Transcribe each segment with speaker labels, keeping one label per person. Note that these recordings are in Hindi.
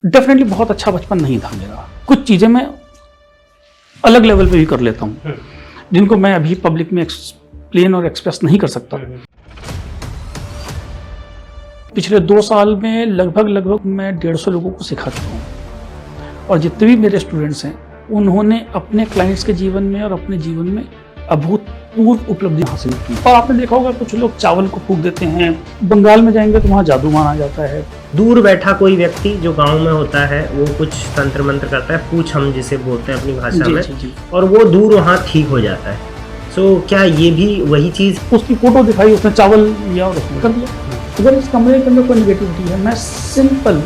Speaker 1: डेफिनेटली बहुत अच्छा बचपन नहीं था मेरा। कुछ चीज़ें मैं अलग लेवल पे भी कर लेता हूँ जिनको मैं अभी पब्लिक में एक्सप्लेन और एक्सप्रेस नहीं कर सकता। पिछले 2 साल में लगभग मैं 150 लोगों को सिखा चुका हूँ और जितने भी मेरे स्टूडेंट्स हैं उन्होंने अपने क्लाइंट्स के जीवन में और अपने जीवन में अभूतपूर्व उपलब्धि हासिल की। और आपने देखा होगा कुछ लोग चावल को फूंक देते हैं, बंगाल में जाएंगे तो वहाँ जादू माना जाता है।
Speaker 2: दूर बैठा कोई व्यक्ति जो गांव में होता है वो कुछ तंत्र मंत्र करता है, पूछ हम जिसे बोलते हैं अपनी भाषा में, और वो दूर वहाँ ठीक हो जाता है। सो क्या ये भी वही चीज़?
Speaker 1: उसकी फोटो दिखाई, उसने चावल लिया और उसने कर दिया। अगर इस कमरे के अंदर कोई निगेटिविटी है, मैं सिंपल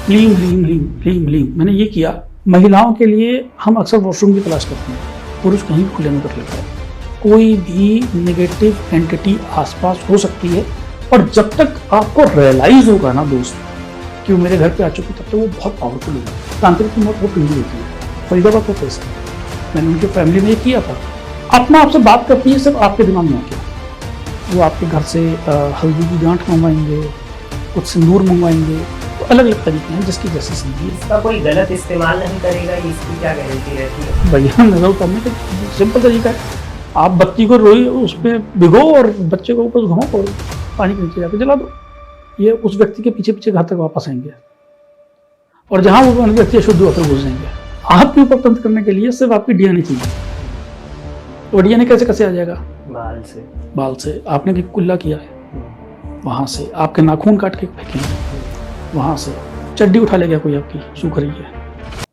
Speaker 1: लीम लीम लीम लीम लीम मैंने ये किया। महिलाओं के लिए हम अक्सर वॉशरूम की तलाश करते हैं, पुरुष कहीं खुले में कर लेता है। कोई भी नेगेटिव एंटिटी आसपास हो सकती है और जब तक आपको रियलाइज होगा ना दोस्त कि वो मेरे घर पे आ चुकी, तब तक वो बहुत पावरफुल होगी। तांत्रिक की मौत बहुत पीढ़ी होती है। फरीदाबाद का केस है, मैंने उनकी फैमिली में ये किया था। अपना आपसे बात करती है सिर्फ आपके दिमाग में आके। वो आपके घर से हल्दी की गांठ मंगवाएंगे, कुछ सिंदूर मंगवाएंगे, तो अलग अलग तरीके हैं जिसकी जैसे समझिए।
Speaker 2: इसका कोई गलत इस्तेमाल नहीं करेगा, इसकी क्या गारंटी रहती है?
Speaker 1: भैया नजर उतारने का सिंपल तरीका है, आप बत्ती को रोई उस पर भिगो और बच्चे को ऊपर घुमाओ और पानी के नीचे जाकर जला दो। ये उस व्यक्ति के पीछे पीछे घर तक वापस आएंगे और जहां वो व्यक्ति अशुद्ध होकर घुस जाएंगे। आपके ऊपर तंत्र करने के लिए सिर्फ आपकी डीएनए चाहिए। और डीएनए कैसे आ जाएगा? बाल से आपने कुल्ला किया है, वहां से आपके नाखून काट के फेंकेंगे, वहां से चड्डी उठा ले गया कोई आपकी सूख रही है।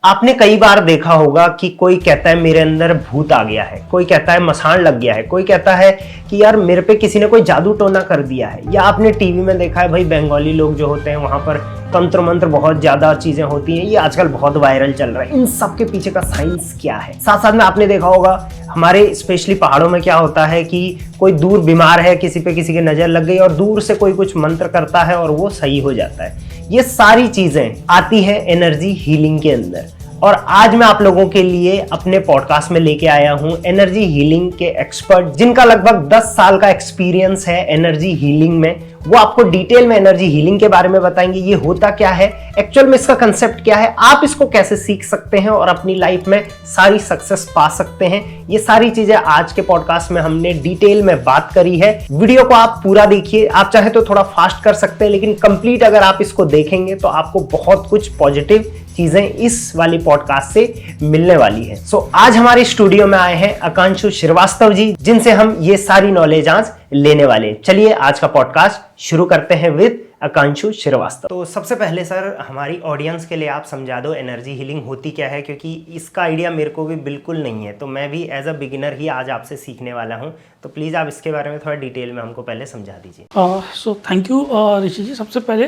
Speaker 2: आपने कई बार देखा होगा कि कोई कहता है मेरे अंदर भूत आ गया है, कोई कहता है मसान लग गया है, कोई कहता है कि यार मेरे पे किसी ने कोई जादू टोना कर दिया है। या आपने टीवी में देखा है भाई बंगाली लोग जो होते हैं वहां पर तंत्र मंत्र बहुत ज्यादा चीजें होती हैं, ये आजकल बहुत वायरल चल रहा है। इन सब के पीछे का साइंस क्या है? साथ साथ में आपने देखा होगा हमारे स्पेशली पहाड़ों में क्या होता है कि कोई दूर बीमार है, किसी पे किसी की नजर लग गई और दूर से कोई कुछ मंत्र करता है और वो सही हो जाता है। ये सारी चीजें आती है एनर्जी हीलिंग के अंदर। और आज मैं आप लोगों के लिए अपने पॉडकास्ट में लेके आया हूं एनर्जी हीलिंग के एक्सपर्ट, जिनका लगभग 10 साल का एक्सपीरियंस है एनर्जी हीलिंग में। वो आपको डिटेल में एनर्जी हीलिंग के बारे में बताएंगे, ये होता क्या है, एक्चुअल में इसका कंसेप्ट क्या है, आप इसको कैसे सीख सकते हैं और अपनी लाइफ में सारी सक्सेस पा सकते हैं। ये सारी चीजें आज के पॉडकास्ट में हमने डिटेल में बात करी है। वीडियो को आप पूरा देखिए, आप चाहे तो थोड़ा फास्ट कर सकते हैं, लेकिन कंप्लीट अगर आप इसको देखेंगे तो आपको बहुत कुछ पॉजिटिव चीजें इस वाली पॉडकास्ट से मिलने वाली है। सो आज हमारे स्टूडियो में आए हैं आकांशु श्रीवास्तव जी, जिनसे हम ये सारी नॉलेज आज लेने वाले हैं। चलिए आज का पॉडकास्ट शुरू करते हैं विद आकांशु श्रीवास्तव। तो सबसे पहले सर हमारी ऑडियंस के लिए आप समझा दो एनर्जी हीलिंग होती क्या है, क्योंकि इसका आइडिया मेरे को भी बिल्कुल नहीं है, तो मैं भी एज अ बिगिनर ही आज आपसे सीखने वाला हूं। तो प्लीज़ आप इसके बारे में थोड़ा डिटेल में हमको पहले समझा दीजिए।
Speaker 1: सो थैंक यू ऋषि जी। सबसे पहले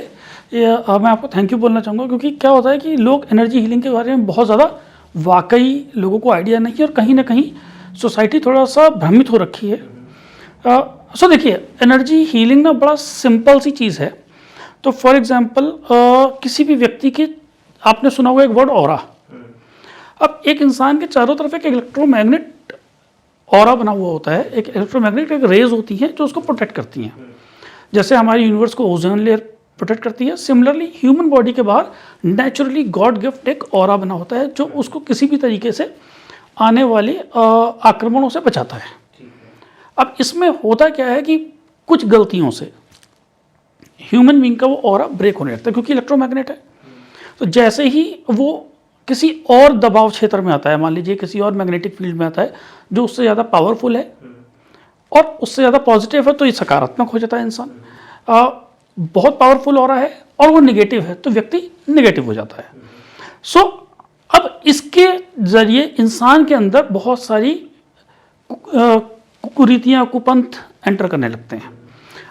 Speaker 1: मैं आपको थैंक यू बोलना चाहूँगा, क्योंकि क्या होता है कि लोग एनर्जी हीलिंग के बारे में बहुत ज़्यादा वाकई लोगों को आइडिया नहीं है और कहीं ना कहीं सोसाइटी थोड़ा सा भ्रमित हो रखी है। सो देखिए, एनर्जी हीलिंग ना बड़ा सिंपल सी चीज़ है। तो फॉर एग्जांपल किसी भी व्यक्ति की, आपने सुना होगा एक वर्ड ऑरा। अब एक इंसान के चारों तरफ एक इलेक्ट्रोमैग्नेट ऑरा बना हुआ होता है, एक इलेक्ट्रोमैग्नेट एक रेज होती हैं जो उसको प्रोटेक्ट करती हैं। जैसे हमारी यूनिवर्स को ओजोन लेयर प्रोटेक्ट करती है, सिमिलरली ह्यूमन बॉडी के बाहर नेचुरली गॉड गिफ्ट एक ऑरा बना होता है जो उसको किसी भी तरीके से आने वाले आक्रमणों से बचाता है। अब इसमें होता क्या है कि कुछ गलतियों से ह्यूमन बीइंग का वो ऑरा ब्रेक होने लगता है, क्योंकि इलेक्ट्रोमैग्नेट है। तो जैसे ही वो किसी और दबाव क्षेत्र में आता है, मान लीजिए किसी और मैग्नेटिक फील्ड में आता है जो उससे ज़्यादा पावरफुल है और उससे ज़्यादा पॉजिटिव है, तो ये सकारात्मक हो जाता है इंसान। बहुत पावरफुल ऑरा है और वो निगेटिव है तो व्यक्ति निगेटिव हो जाता है। सो अब इसके जरिए इंसान के अंदर बहुत सारी कुरीतियाँ, कुपंथ एंटर करने लगते हैं।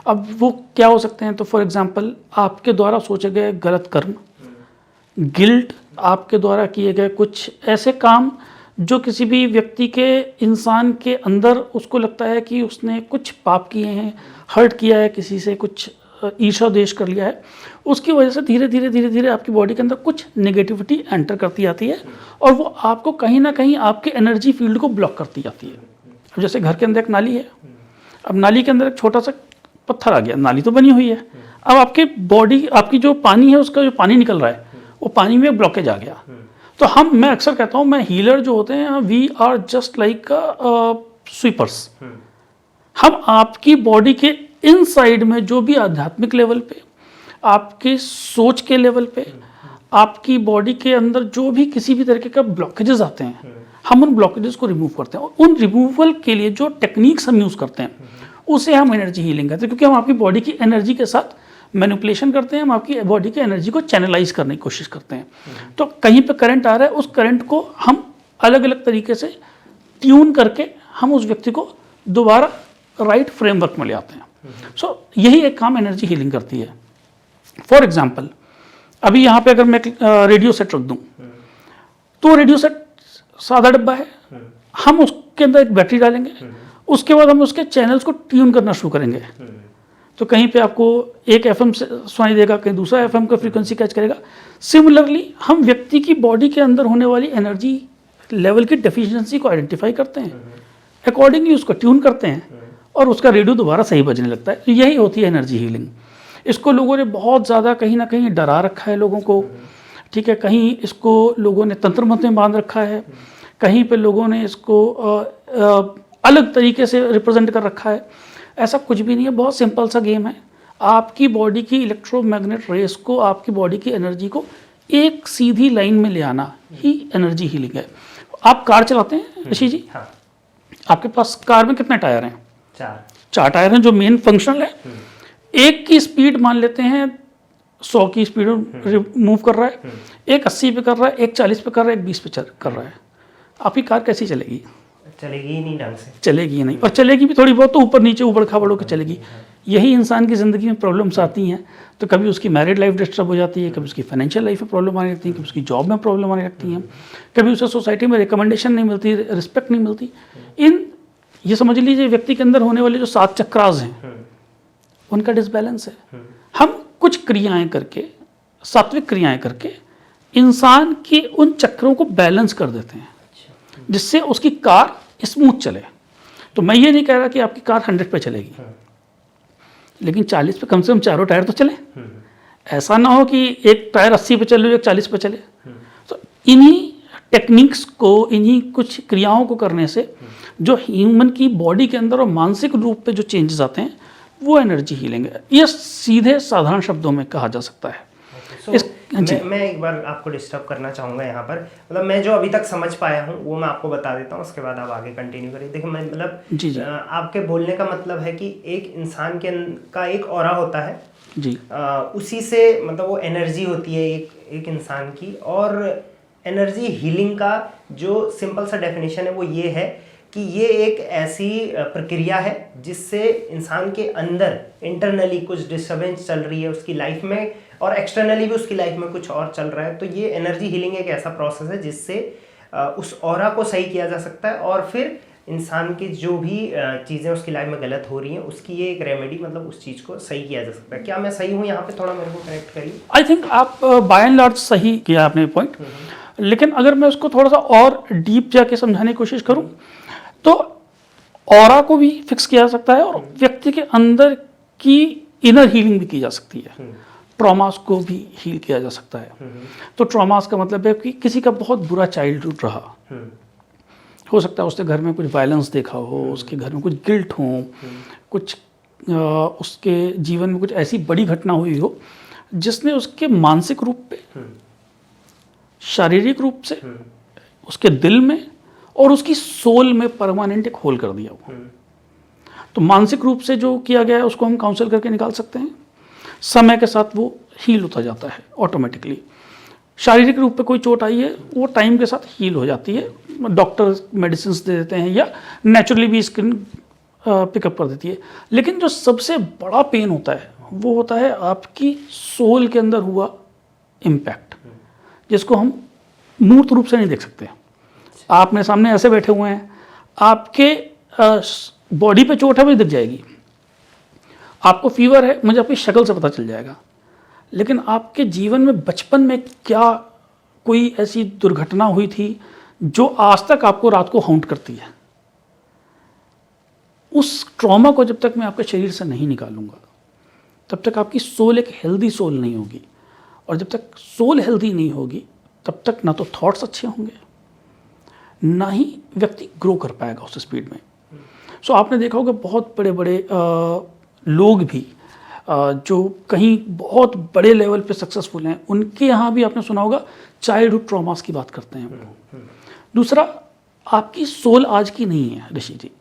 Speaker 1: अब वो क्या हो सकते हैं? तो फॉर एग्जांपल आपके द्वारा सोचे गए गलत कर्म, गिल्ट, आपके द्वारा किए गए कुछ ऐसे काम जो किसी भी व्यक्ति के, इंसान के अंदर उसको लगता है कि उसने कुछ पाप किए हैं, हर्ट किया है किसी से, कुछ ईर्ष्या द्वेष कर लिया है, उसकी वजह से धीरे धीरे आपकी बॉडी के अंदर कुछ नेगेटिविटी एंटर करती जाती है और वो आपको कहीं ना कहीं आपके एनर्जी फील्ड को ब्लॉक करती जाती है। अब जैसे घर के अंदर एक नाली है, अब नाली के अंदर एक छोटा सा पत्थर आ गया, नाली तो बनी हुई है, अब आपके बॉडी, आपकी जो पानी है उसका जो पानी निकल रहा है वो पानी में ब्लॉकेज आ गया। तो मैं अक्सर कहता हूँ, मैं हीलर जो होते हैं, we are just like sweepers. हम आपकी बॉडी के इनसाइड में जो भी आध्यात्मिक लेवल पे, आपके सोच के लेवल पे, आपकी बॉडी के अंदर जो भी किसी भी तरीके का ब्लॉकेजेस आते हैं, हम उन ब्लॉकेजेस को रिमूव करते हैं। और उन रिमूवल के लिए जो टेक्निक्स हम यूज़ करते हैं उसे हम एनर्जी हीलिंग कहते हैं, क्योंकि हम आपकी बॉडी की एनर्जी के साथ मैनिपुलेशन करते हैं, हम आपकी बॉडी की एनर्जी को चैनलाइज करने की कोशिश करते हैं। तो कहीं पे करंट आ रहा है, उस करंट को हम अलग अलग तरीके से ट्यून करके हम उस व्यक्ति को दोबारा राइट फ्रेमवर्क में ले आते हैं। सो यही एक काम एनर्जी हीलिंग करती है। फॉर एग्जाम्पल, अभी यहाँ पे अगर मैं रेडियो सेट रख दूँ, तो रेडियो सेट सादा डब्बा है, हम उसके अंदर एक बैटरी डालेंगे, उसके बाद हम उसके चैनल्स को ट्यून करना शुरू करेंगे। तो कहीं पे आपको एक एफएम से सुनाई देगा, कहीं दूसरा एफएम का फ्रीक्वेंसी कैच करेगा। सिमिलरली हम व्यक्ति की बॉडी के अंदर होने वाली एनर्जी लेवल की डेफिशिएंसी को आइडेंटिफाई करते हैं, अकॉर्डिंगली उसको ट्यून करते हैं और उसका रेडियो दोबारा सही बजने लगता है। तो यही होती है एनर्जी हीलिंग। इसको लोगों ने बहुत ज़्यादा कहीं ना कहीं डरा रखा है लोगों को, ठीक है, कहीं इसको लोगों ने तंत्र मंत्र में बांध रखा है, कहीं पे लोगों ने इसको अलग तरीके से रिप्रेजेंट कर रखा है। ऐसा कुछ भी नहीं है, बहुत सिंपल सा गेम है। आपकी बॉडी की इलेक्ट्रोमैग्नेट रेस को, आपकी बॉडी की एनर्जी को एक सीधी लाइन में ले आना ही एनर्जी हीलिंग है। आप कार चलाते हैं ऋषि जी?
Speaker 2: हाँ।
Speaker 1: आपके पास कार में कितने टायर हैं? 4 टायर हैं जो मेन फंक्शनल है। एक की स्पीड मान लेते हैं 100 की स्पीड मूव कर रहा है, एक 80 पे कर रहा है, एक 40 पे कर रहा है, एक 20 पे कर रहा है। आपकी कार कैसी चलेगी?
Speaker 2: चलेगी ही नहीं ढंग से,
Speaker 1: चलेगी ही नहीं, और चलेगी भी थोड़ी बहुत तो ऊपर नीचे ऊबड़ खाबड़ होकर चलेगी। यही इंसान की ज़िंदगी में प्रॉब्लम्स आती हैं। तो कभी उसकी मैरिड लाइफ डिस्टर्ब हो जाती है, कभी उसकी फाइनेंशियल लाइफ में प्रॉब्लम आने लगती है, कभी उसकी जॉब में प्रॉब्लम आने लगती हैं, कभी उसे सोसाइटी में रिकमेंडेशन नहीं मिलती, रिस्पेक्ट नहीं मिलती। ये समझ लीजिए व्यक्ति के अंदर होने वाले जो 7 चक्रास हैं उनका डिसबैलेंस है। हम कुछ क्रियाएं करके, सात्विक क्रियाएं करके इंसान के उन चक्रों को बैलेंस कर देते हैं, जिससे उसकी कार स्मूथ चले। तो मैं ये नहीं कह रहा कि आपकी कार 100 पे चलेगी, लेकिन 40 पे कम से कम चारों टायर तो चले। ऐसा ना हो कि एक टायर 80 पे चले, एक 40 पे चले। तो इन्हीं टेक्निक्स को, इन्हीं कुछ क्रियाओं को करने से जो ह्यूमन की बॉडी के अंदर और मानसिक रूप पे जो चेंजेस आते हैं वो एनर्जी हीलिंग है। ये सीधे साधारण शब्दों में कहा जा सकता है।
Speaker 2: मैं एक बार आपको डिस्टर्ब करना चाहूँगा यहाँ पर। मतलब मैं जो अभी तक समझ पाया हूँ वो मैं आपको बता देता हूँ, उसके बाद आप आगे कंटिन्यू करिए। देखिए मैं मतलब आपके बोलने का मतलब है कि एक इंसान का एक ऑरा होता है जी, उसी से मतलब वो एनर्जी होती है एक इंसान की। और एनर्जी हीलिंग का जो सिंपल सा डेफिनेशन है वो ये है कि ये एक ऐसी प्रक्रिया है जिससे इंसान के अंदर इंटरनली कुछ डिस्टर्बेंस चल रही है उसकी लाइफ में, और एक्सटर्नली भी उसकी लाइफ में कुछ और चल रहा है। तो ये एनर्जी हीलिंग एक ऐसा प्रोसेस है जिससे उस ऑरा को सही किया जा सकता है, और फिर इंसान की जो भी चीज़ें उसकी लाइफ में गलत हो रही हैं उसकी ये एक रेमेडी, मतलब उस चीज़ को सही किया जा सकता है। क्या मैं सही हूँ यहाँ पे? थोड़ा मेरे को करेक्ट करिए।
Speaker 1: आई थिंक आप बाय एंड लार्ज सही किया आपने पॉइंट। लेकिन अगर मैं उसको थोड़ा सा और डीप जाके समझाने की कोशिश करूँ तो ऑरा को भी फिक्स किया जा सकता है, और व्यक्ति के अंदर की इनर हीलिंग भी की जा सकती है। ट्रॉमास को भी हील किया जा सकता है। तो ट्रॉमास का मतलब है कि किसी का बहुत बुरा चाइल्डहुड रहा, हो सकता है उसके घर में कुछ वायलेंस देखा हो, उसके घर में कुछ गिल्ट हो, कुछ उसके जीवन में कुछ ऐसी बड़ी घटना हुई हो जिसने उसके मानसिक रूप पे, शारीरिक रूप से, उसके दिल में और उसकी सोल में परमानेंट एक होल कर दिया हो। तो मानसिक रूप से जो किया गया है उसको हम काउंसल करके निकाल सकते हैं। समय के साथ वो हील होता जाता है ऑटोमेटिकली। शारीरिक रूप पे कोई चोट आई है वो टाइम के साथ हील हो जाती है, डॉक्टर मेडिसिन दे देते हैं या नेचुरली भी स्किन पिकअप कर देती है। लेकिन जो सबसे बड़ा पेन होता है वो होता है आपकी सोल के अंदर हुआ इम्पैक्ट, जिसको हम मूर्त रूप से नहीं देख सकते। आप मेरे सामने ऐसे बैठे हुए हैं, आपके बॉडी पे चोट है वो दिख जाएगी, आपको फीवर है मुझे आपकी शक्ल से पता चल जाएगा। लेकिन आपके जीवन में बचपन में क्या कोई ऐसी दुर्घटना हुई थी जो आज तक आपको रात को हाउंट करती है, उस ट्रॉमा को जब तक मैं आपके शरीर से नहीं निकालूंगा तब तक आपकी सोल एक हेल्दी सोल नहीं होगी, और जब तक सोल हेल्दी नहीं होगी तब तक ना तो थॉट्स अच्छे होंगे, ना ही व्यक्ति ग्रो कर पाएगा उस स्पीड में। सो आपने देखा होगा बहुत बड़े बड़े लोग भी जो कहीं बहुत बड़े लेवल पे सक्सेसफुल हैं, उनके यहाँ भी आपने सुना होगा चाइल्डहुड ट्रॉमास की बात करते हैं वो। दूसरा, आपकी सोल आज की नहीं है ऋषि जी।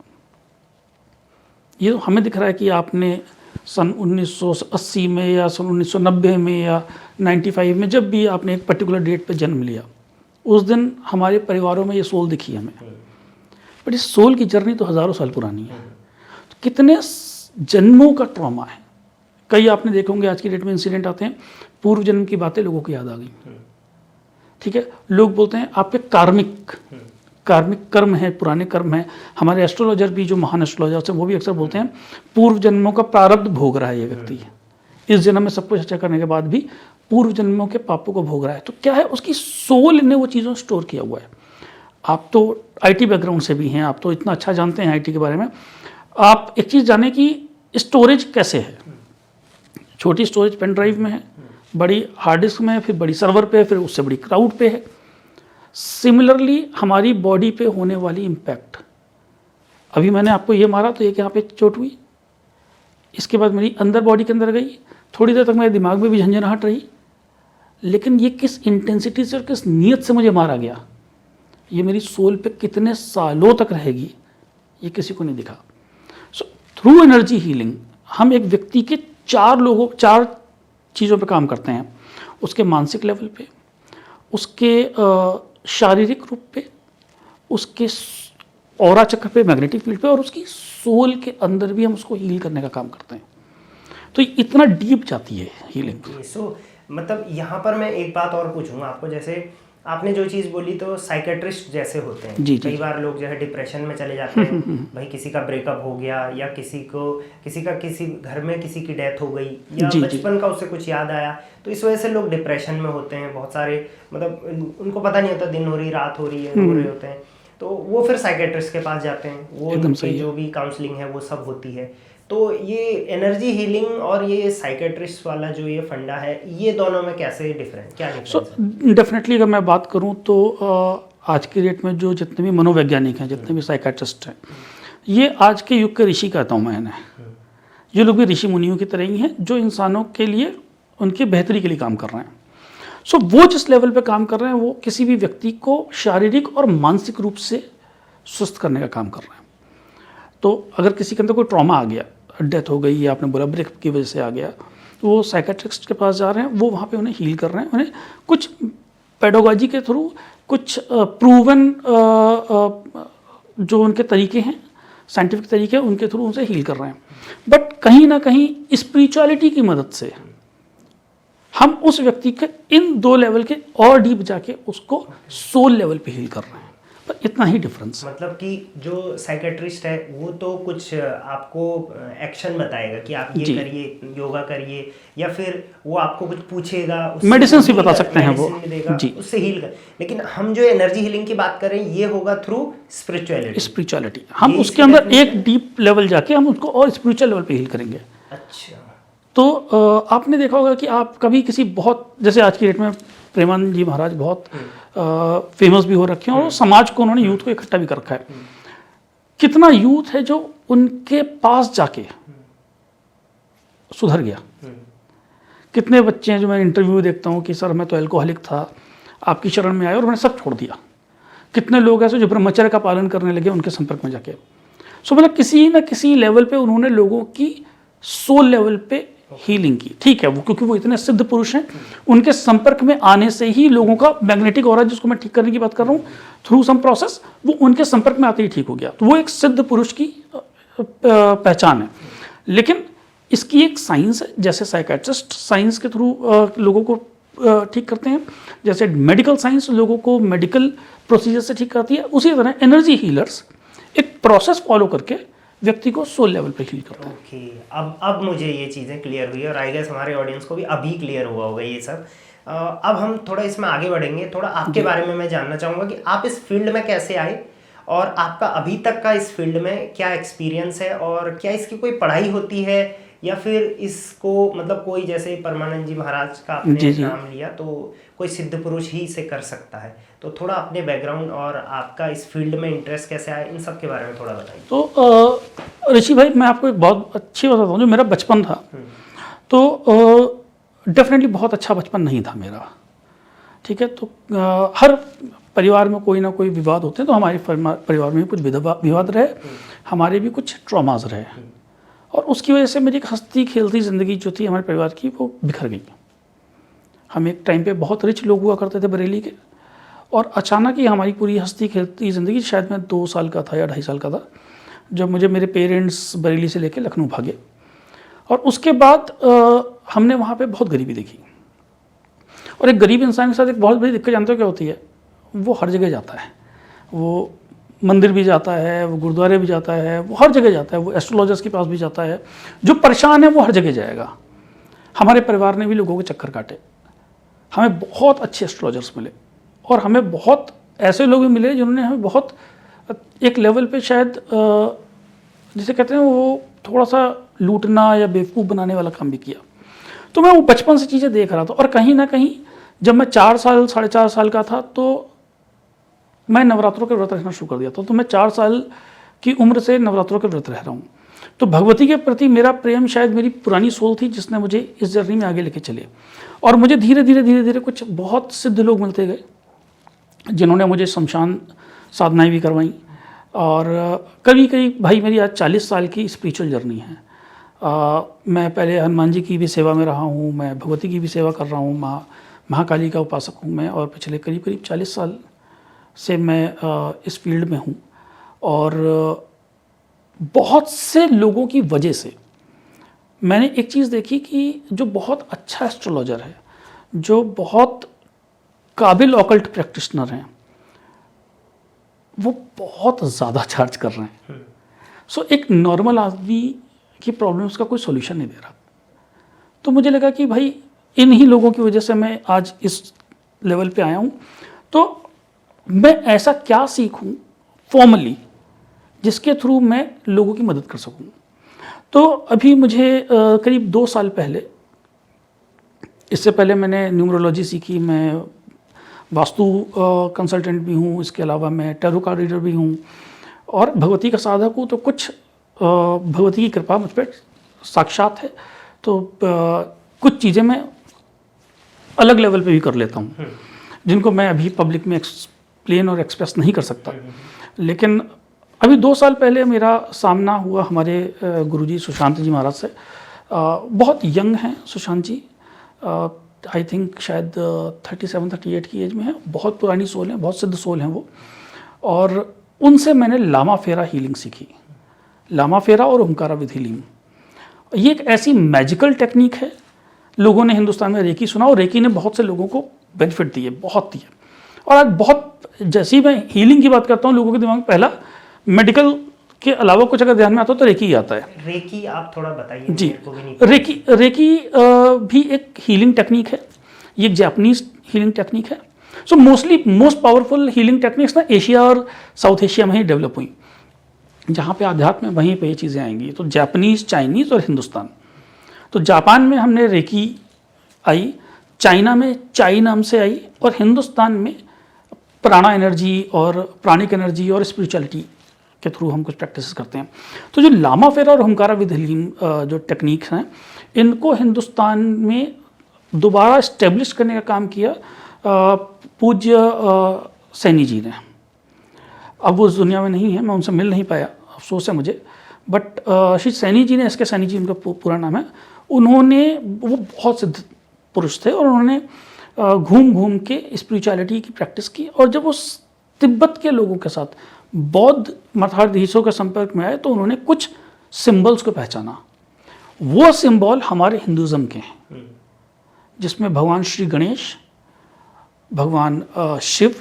Speaker 1: ये तो हमें दिख रहा है कि आपने सन 1980 में या सन 1990 में या 95 में जब भी आपने एक पर्टिकुलर डेट पे जन्म लिया, उस दिन हमारे परिवारों में ये सोल दिखी हमें, बट इस सोल की जर्नी तो हज़ारों साल पुरानी है। तो कितने जन्मों का ट्रॉमा है। कई आपने देखे होंगे आज की डेट में इंसिडेंट आते हैं, पूर्व जन्म की बातें लोगों को याद आ गई, ठीक है। लोग बोलते हैं आपके कार्मिक कर्म है, पुराने कर्म है। हमारे एस्ट्रोलॉजर भी, जो महान एस्ट्रोलॉजर्स हैं, वो भी अक्सर बोलते हैं पूर्व जन्मों का प्रारब्ध भोग रहा है ये व्यक्ति, इस जन्म में सब कुछ अच्छा करने के बाद भी पूर्व जन्मों के पापों को भोग रहा है। तो क्या है, उसकी सोल ने वो चीज़ों स्टोर किया हुआ है। आप तो आईटी बैकग्राउंड से भी हैं, आप तो इतना अच्छा जानते हैं आईटी के बारे में। आप एक चीज़ जाने कि स्टोरेज कैसे है। छोटी स्टोरेज पेन ड्राइव में है, बड़ी हार्ड डिस्क में है, फिर बड़ी सर्वर पे है, फिर उससे बड़ी क्लाउड पे है। सिमिलरली हमारी बॉडी पे होने वाली इम्पैक्ट, अभी मैंने आपको ये मारा तो एक यहाँ पे चोट हुई, इसके बाद मेरी अंदर बॉडी के अंदर गई, थोड़ी देर तक मेरे दिमाग में भी झंझनाहट रही, लेकिन ये किस इंटेंसिटी से और किस नीयत से मुझे मारा गया, ये मेरी सोल पे कितने सालों तक रहेगी, ये किसी को नहीं दिखा। सो थ्रू एनर्जी हीलिंग हम एक व्यक्ति के चार चीज़ों पे काम करते हैं, उसके मानसिक लेवल पे, उसके शारीरिक रूप पे, उसके ऑरा चक्र पे, मैग्नेटिक फील्ड पे, और उसकी सोल के अंदर भी हम उसको हील करने का काम करते हैं। तो इतना डीप जाती है हीलिंग।
Speaker 2: सो मतलब यहाँ पर मैं एक बात और पूछूंगा आपको, जैसे आपने जो चीज़ बोली तो साइकेट्रिस्ट जैसे होते हैं, कई बार लोग जो है डिप्रेशन में चले जाते हैं, भाई किसी का ब्रेकअप हो गया, या किसी घर में किसी की डेथ हो गई, या बचपन का उससे कुछ याद आया, तो इस वजह से लोग डिप्रेशन में होते हैं। बहुत सारे मतलब उनको पता नहीं होता दिन हो रही रात हो रही है, रो रहे होते हैं, तो वो फिर साइकेट्रिस्ट के पास जाते हैं, वो उनकी जो भी काउंसलिंग है वो सब होती है। तो ये एनर्जी हीलिंग और ये साइकेट्रिस्ट वाला जो ये फंडा है, ये दोनों में कैसे क्या डिफरेंस है?
Speaker 1: डेफिनेटली अगर मैं बात करूं तो आज की डेट में जो जितने भी मनोवैज्ञानिक हैं, जितने भी साइकेट्रिस्ट हैं, ये आज के युग के ऋषि कहता हूँ मैं इन्हें। ये लोग भी ऋषि मुनियों की तरह ही हैं, जो इंसानों के लिए उनकी बेहतरी के लिए काम कर रहे हैं। सो वो जिस लेवल पे काम कर रहे हैं, वो किसी भी व्यक्ति को शारीरिक और मानसिक रूप से स्वस्थ करने का काम कर रहे हैं। तो अगर किसी के अंदर कोई ट्रॉमा आ गया, डेथ हो गई, या आपने बोला ब्रेकअप की वजह से आ गया, तो वो साइकेट्रिस्ट के पास जा रहे हैं, वो वहाँ पे उन्हें हील कर रहे हैं, उन्हें कुछ पेडोलॉजी के थ्रू, कुछ प्रूवन जो उनके तरीके हैं, साइंटिफिक तरीके, उनके थ्रू उनसे हील कर रहे हैं। बट कहीं ना कहीं स्पिरिचुअलिटी की मदद से हम उस व्यक्ति के इन दो लेवल के और डीप जाके उसको सोल लेवल पे हील कर रहे हैं। पर इतना ही डिफरेंस।
Speaker 2: मतलब कि जो साइकेट्रिस्ट है वो तो कुछ आपको एक्शन बताएगा कि आप ये करिए, योगा करिए, या फिर वो आपको कुछ पूछेगा,
Speaker 1: मेडिसिन भी बता सकते हैं वो
Speaker 2: जी, उससे हील कर। लेकिन हम जो एनर्जी हीलिंग की बात कर रहे हैं, ये होगा थ्रू स्पिरिचुअलिटी।
Speaker 1: हम उसके अंदर एक डीप लेवल जाके हम उसको और स्पिरिचुअल लेवल पे हील करेंगे।
Speaker 2: अच्छा।
Speaker 1: तो आपने देखा होगा कि आप कभी किसी बहुत, जैसे आज की डेट में प्रेमानंद जी महाराज बहुत फेमस भी हो रखे हैं, और समाज को उन्होंने यूथ को इकट्ठा भी कर रखा है। कितना यूथ है जो उनके पास जाके सुधर गया। कितने बच्चे हैं जो मैं इंटरव्यू देखता हूँ कि सर मैं तो अल्कोहलिक था, आपकी शरण में आया और मैंने सब छोड़ दिया। कितने लोग ऐसे जो ब्रह्मचर्य का पालन करने लगे उनके संपर्क में जाके। सो मतलब किसी न किसी लेवल पे उन्होंने लोगों की सोल लेवल पे हीलिंग की। ठीक है, वो क्योंकि वो इतने सिद्ध पुरुष हैं, उनके संपर्क में आने से ही लोगों का मैग्नेटिक ऑरा, जिसको मैं ठीक करने की बात कर रहा हूँ, थ्रू सम प्रोसेस, वो उनके संपर्क में आते ही ठीक हो गया। तो वो एक सिद्ध पुरुष की पहचान है। लेकिन इसकी एक साइंस है, जैसे साइकेट्रिस्ट साइंस के थ्रू लोगों को ठीक करते हैं, जैसे मेडिकल साइंस लोगों को मेडिकल प्रोसीजर से ठीक करती है, उसी तरह एनर्जी हीलर्स एक प्रोसेस फॉलो करके व्यक्ति को सोल लेवल पे हील करता है।
Speaker 2: ओके, अब मुझे ये चीज़ें क्लियर हुई, और आई गेस हमारे ऑडियंस को भी अभी क्लियर हुआ होगा ये सब। अब हम थोड़ा इसमें आगे बढ़ेंगे। थोड़ा आपके बारे में मैं जानना चाहूँगा कि आप इस फील्ड में कैसे आए, और आपका अभी तक का इस फील्ड में क्या एक्सपीरियंस है, और क्या इसकी कोई पढ़ाई होती है, या फिर इसको मतलब कोई जैसे परमानंद जी महाराज का आपने नाम लिया तो कोई सिद्ध पुरुष ही इसे कर सकता है, तो थोड़ा अपने बैकग्राउंड और आपका इस फील्ड में इंटरेस्ट कैसे आया, इन सब के बारे में थोड़ा बताइए।
Speaker 1: तो ऋषि भाई, मैं आपको एक बहुत अच्छी बात बताता हूँ। जो मेरा बचपन था तो डेफिनेटली बहुत अच्छा बचपन नहीं था मेरा, ठीक है। तो हर परिवार में कोई ना कोई विवाद होते हैं, तो हमारे परिवार में भी कुछ विवाद रहे, हमारे भी कुछ ट्रॉमास रहे, और उसकी वजह से मेरी एक हंसती खेलती ज़िंदगी जो थी हमारे परिवार की, वो बिखर गई। हम एक टाइम पे बहुत रिच लोग हुआ करते थे बरेली के, और अचानक ही हमारी पूरी हंसती खेलती ज़िंदगी, शायद मैं 2 साल का था या 2.5 साल का था जब मुझे मेरे पेरेंट्स बरेली से लेकर लखनऊ भागे। और उसके बाद हमने वहाँ पे बहुत गरीबी देखी, और एक गरीब इंसान के साथ एक बहुत बड़ी दिक्कत जानते हो क्या होती है? वो हर जगह जाता है, वो मंदिर भी जाता है, वो गुरुद्वारे भी जाता है, वो हर जगह जाता है, वो एस्ट्रोलॉजर्स के पास भी जाता है। जो परेशान है वो हर जगह जाएगा। हमारे परिवार ने भी लोगों के चक्कर काटे, हमें बहुत अच्छे एस्ट्रोलॉजर्स मिले, और हमें बहुत ऐसे लोग भी मिले जिन्होंने हमें बहुत एक लेवल पे शायद जिसे कहते हैं वो थोड़ा सा लूटना या बेवकूफ़ बनाने वाला काम भी किया। तो मैं वो बचपन से चीज़ें देख रहा था, और कहीं ना कहीं जब मैं 4 साल 4.5 साल का था तो मैं नवरात्रों के व्रत रखना शुरू कर दिया था। तो मैं 4 साल की उम्र से नवरात्रों के व्रत रह रहा हूँ। तो भगवती के प्रति मेरा प्रेम शायद मेरी पुरानी सोल थी जिसने मुझे इस जर्नी में आगे लेके चले, और मुझे धीरे धीरे कुछ बहुत सिद्ध लोग मिलते गए जिन्होंने मुझे शमशान साधनाएँ भी करवाई। और कभी भाई मेरी आज 40 साल की स्पिरिचुअल जर्नी है। मैं पहले हनुमान जी की भी सेवा में रहा हूँ, मैं भगवती की भी सेवा कर रहा हूँ, महाकाली का उपासक हूँ मैं, और पिछले करीब 40 साल से मैं इस फील्ड में हूँ। और बहुत से लोगों की वजह से मैंने एक चीज़ देखी कि जो बहुत अच्छा एस्ट्रोलॉजर है, जो बहुत काबिल ऑकल्ट प्रैक्टिशनर हैं, वो बहुत ज़्यादा चार्ज कर रहे हैं। सो एक नॉर्मल आदमी की प्रॉब्लम्स का कोई सोल्यूशन नहीं दे रहा। तो मुझे लगा कि भाई इन ही लोगों की वजह से मैं आज इस लेवल पे आया हूँ, तो मैं ऐसा क्या सीखूं फॉर्मली जिसके थ्रू मैं लोगों की मदद कर सकूं। तो अभी मुझे करीब 2 साल पहले, इससे पहले मैंने न्यूमरोलॉजी सीखी, मैं वास्तु कंसल्टेंट भी हूँ, इसके अलावा मैं टैरो कार्ड रीडर भी हूँ, और भगवती का साधक हूँ। तो कुछ भगवती की कृपा मुझ पर साक्षात है, तो कुछ चीज़ें मैं अलग लेवल पे भी कर लेता हूँ जिनको मैं अभी पब्लिक में एक्सप्लेन और एक्सप्रेस नहीं कर सकता। लेकिन अभी 2 साल पहले मेरा सामना हुआ हमारे गुरुजी सुशांत जी महाराज से। बहुत यंग हैं सुशांत जी, आई थिंक शायद 37-38 की एज में है, बहुत पुरानी सोल है, बहुत सिद्ध सोल हैं वो। और उनसे मैंने लामा फेरा हीलिंग सीखी, लामा फेरा और ओमकारा विद हीलिंग। ये एक ऐसी मैजिकल टेक्निक है, लोगों ने हिंदुस्तान में रेकी सुना, और रेकी ने बहुत से लोगों को बेनिफिट दिए, बहुत दिए। और आज बहुत, जैसी मैं हीलिंग की बात करता हूँ, लोगों के दिमाग में पहला मेडिकल के अलावा कुछ अगर ध्यान में आता हो तो रेकी ही आता है।
Speaker 2: रेकी आप थोड़ा बताइए
Speaker 1: जी।
Speaker 2: मेरे को भी नहीं।
Speaker 1: रेकी भी एक हीलिंग टेक्निक है, ये एक जापानीज हीलिंग टेक्निक है। So most powerful healing techniques ना एशिया और साउथ एशिया में ही डेवलप हुई। जहाँ पे आध्यात्म है वहीं पे ये चीज़ें आएंगी, तो जापानीज, चाइनीज़ और हिंदुस्तान। तो जापान में हमने रेकी आई, चाइना में चाई नाम से आई, और हिंदुस्तान में प्राणा एनर्जी और प्राणिक एनर्जी और स्पिरिचुअलिटी के थ्रू हम कुछ प्रैक्टिस करते हैं। तो जो लामा फेरा और ओमकारा विद हीलिंग जो टेक्निक्स हैं, इनको हिंदुस्तान में दोबारा इस्टेब्लिश करने का काम किया पूज्य सैनी जी ने। अब वो उस दुनिया में नहीं है, मैं उनसे मिल नहीं पाया, अफसोस है मुझे। बट श्री सैनी जी ने, एस के सैनी जी उनका पूरा नाम है, उन्होंने, वो बहुत सिद्ध पुरुष थे, और उन्होंने घूम घूम के स्पिरिचुअलिटी की प्रैक्टिस की। और जब वो तिब्बत के लोगों के साथ, बौद्ध मठाधीशों के संपर्क में आए, तो उन्होंने कुछ सिंबल्स को पहचाना। वो सिंबल हमारे हिंदुज़म के हैं, जिसमें भगवान श्री गणेश, भगवान शिव,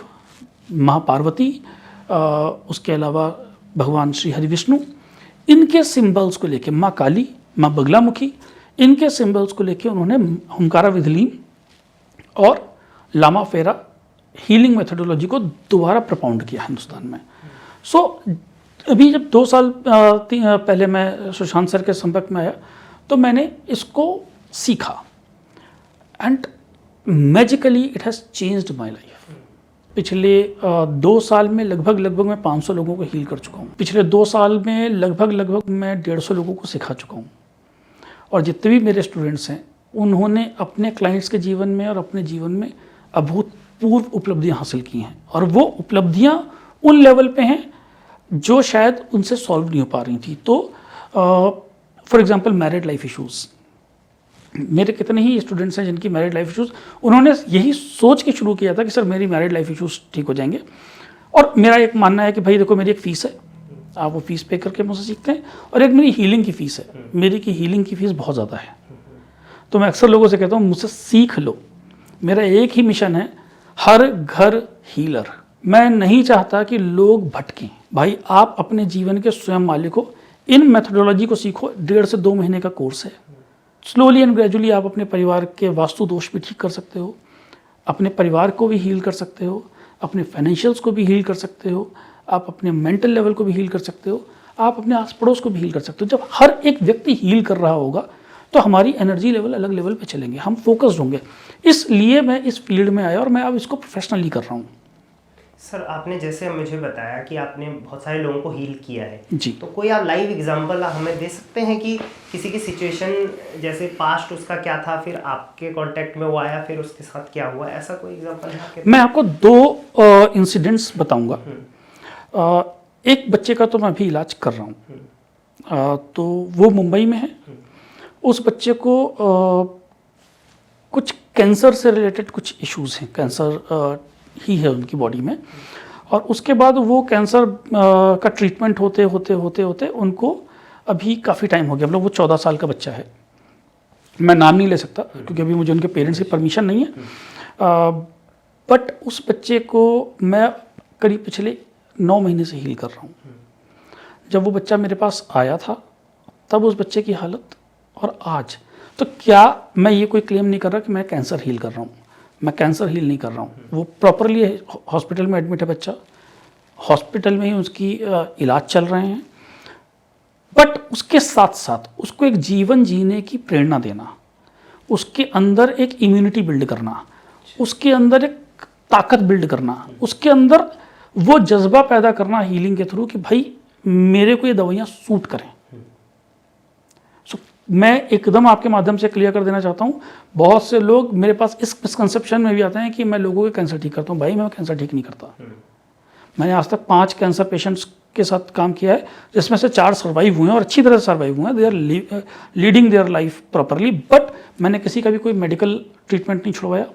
Speaker 1: माँ पार्वती, उसके अलावा भगवान श्री हरि विष्णु, इनके सिंबल्स को लेके, माँ काली, माँ बगलामुखी, इनके सिंबल्स को लेके उन्होंने ओमकारा विद हीलिंग और लामा फेरा हीलिंग मेथोडोलॉजी को दोबारा प्रपाउंड किया हिंदुस्तान में। सो अभी जब 2 साल पहले मैं सुशांत सर के संपर्क में आया तो मैंने इसको सीखा and magically it has changed my life. पिछले 2 साल में लगभग मैं 500 लोगों को हील कर चुका हूँ। पिछले 2 साल में लगभग मैं 150 लोगों को सिखा चुका हूँ। और जितने भी मेरे स्टूडेंट्स हैं उन्होंने अपने क्लाइंट्स के जीवन में और अपने जीवन में अभूतपूर्व उपलब्धियाँ हासिल की हैं, और वो उपलब्धियाँ उन लेवल पे हैं जो शायद उनसे सॉल्व नहीं हो पा रही थी। तो for example married life issues, मेरे कितने ही स्टूडेंट्स हैं जिनकी मैरिड लाइफ इश्यूज़, उन्होंने यही सोच के शुरू किया था कि सर मेरी मैरिड लाइफ इश्यूज़ ठीक हो जाएंगे। और मेरा एक मानना है कि भाई देखो, मेरी एक फ़ीस है, आप वो फ़ीस पे करके मुझसे सीखते हैं, और एक मेरी हीलिंग की फ़ीस है। मेरी की हीलिंग की फ़ीस बहुत ज़्यादा है। तो मैं अक्सर लोगों से कहता हूँ मुझसे सीख लो। मेरा एक ही मिशन है, हर घर हीलर। मैं नहीं चाहता कि लोग भटकें। भाई आप अपने जीवन के स्वयं मालिक हो। इन मेथोडोलॉजी को सीखो। 1.5 से 2 महीने का कोर्स है। स्लोली एंड ग्रेजुअली आप अपने परिवार के वास्तु दोष भी ठीक कर सकते हो, अपने परिवार को भी हील कर सकते हो, अपने फाइनेंशियल्स को भी हील कर सकते हो, आप अपने मेंटल लेवल को भी हील कर सकते हो, आप अपने आस पड़ोस को भी हील कर सकते हो। जब हर एक व्यक्ति हील कर रहा होगा तो हमारी एनर्जी लेवल अलग लेवल पे चलेंगे, हम फोकस्ड होंगे। इसलिए मैं इस फील्ड में आया और मैं अब इसको प्रोफेशनली कर रहा हूँ।
Speaker 2: सर आपने जैसे मुझे बताया कि आपने बहुत सारे लोगों को हील किया है
Speaker 1: जी,
Speaker 2: तो कोई आप लाइव एग्जांपल हमें दे सकते हैं कि किसी की सिचुएशन जैसे पास्ट उसका क्या था, फिर आपके कांटेक्ट में वो आया, फिर उसके साथ क्या हुआ, ऐसा कोई एग्जांपल है आपके?
Speaker 1: मैं आपको 2 इंसिडेंट्स बताऊंगा। एक बच्चे का तो मैं अभी इलाज कर रहा हूँ, तो वो मुंबई में है। उस बच्चे को कुछ कैंसर से रिलेटेड कुछ इश्यूज हैं, कैंसर ही है उनकी बॉडी में, और उसके बाद वो कैंसर का ट्रीटमेंट होते उनको अभी काफ़ी टाइम हो गया। मतलब वो 14 साल का बच्चा है, मैं नाम नहीं ले सकता क्योंकि अभी मुझे उनके पेरेंट्स की परमिशन नहीं है। बट उस बच्चे को मैं करीब पिछले 9 महीने से हील कर रहा हूँ। जब वो बच्चा मेरे पास आया था तब उस बच्चे की हालत और आज, तो क्या मैं ये कोई क्लेम नहीं कर रहा कि मैं कैंसर हील कर रहा हूँ, मैं कैंसर हील नहीं कर रहा हूँ। वो प्रॉपरली हॉस्पिटल में एडमिट है बच्चा, हॉस्पिटल में ही उसकी इलाज चल रहे हैं। बट उसके साथ साथ उसको एक जीवन जीने की प्रेरणा देना, उसके अंदर एक इम्यूनिटी बिल्ड करना, उसके अंदर एक ताकत बिल्ड करना, उसके अंदर वो जज्बा पैदा करना हीलिंग के थ्रू कि भाई मेरे को ये दवाइयाँ सूट करें। सो मैं एकदम आपके माध्यम से क्लियर कर देना चाहता हूँ, बहुत से लोग मेरे पास इस मिसकंसेप्शन में भी आते हैं कि मैं लोगों के कैंसर ठीक करता हूँ। भाई मैं कैंसर ठीक नहीं करता। मैंने आज तक 5 कैंसर पेशेंट्स के साथ काम किया है, जिसमें से 4 सर्वाइव हुए हैं और अच्छी तरह से सर्वाइव हुए हैं। They are leading their life properly. But मैंने किसी का भी कोई मेडिकल ट्रीटमेंट नहीं छुड़वाया।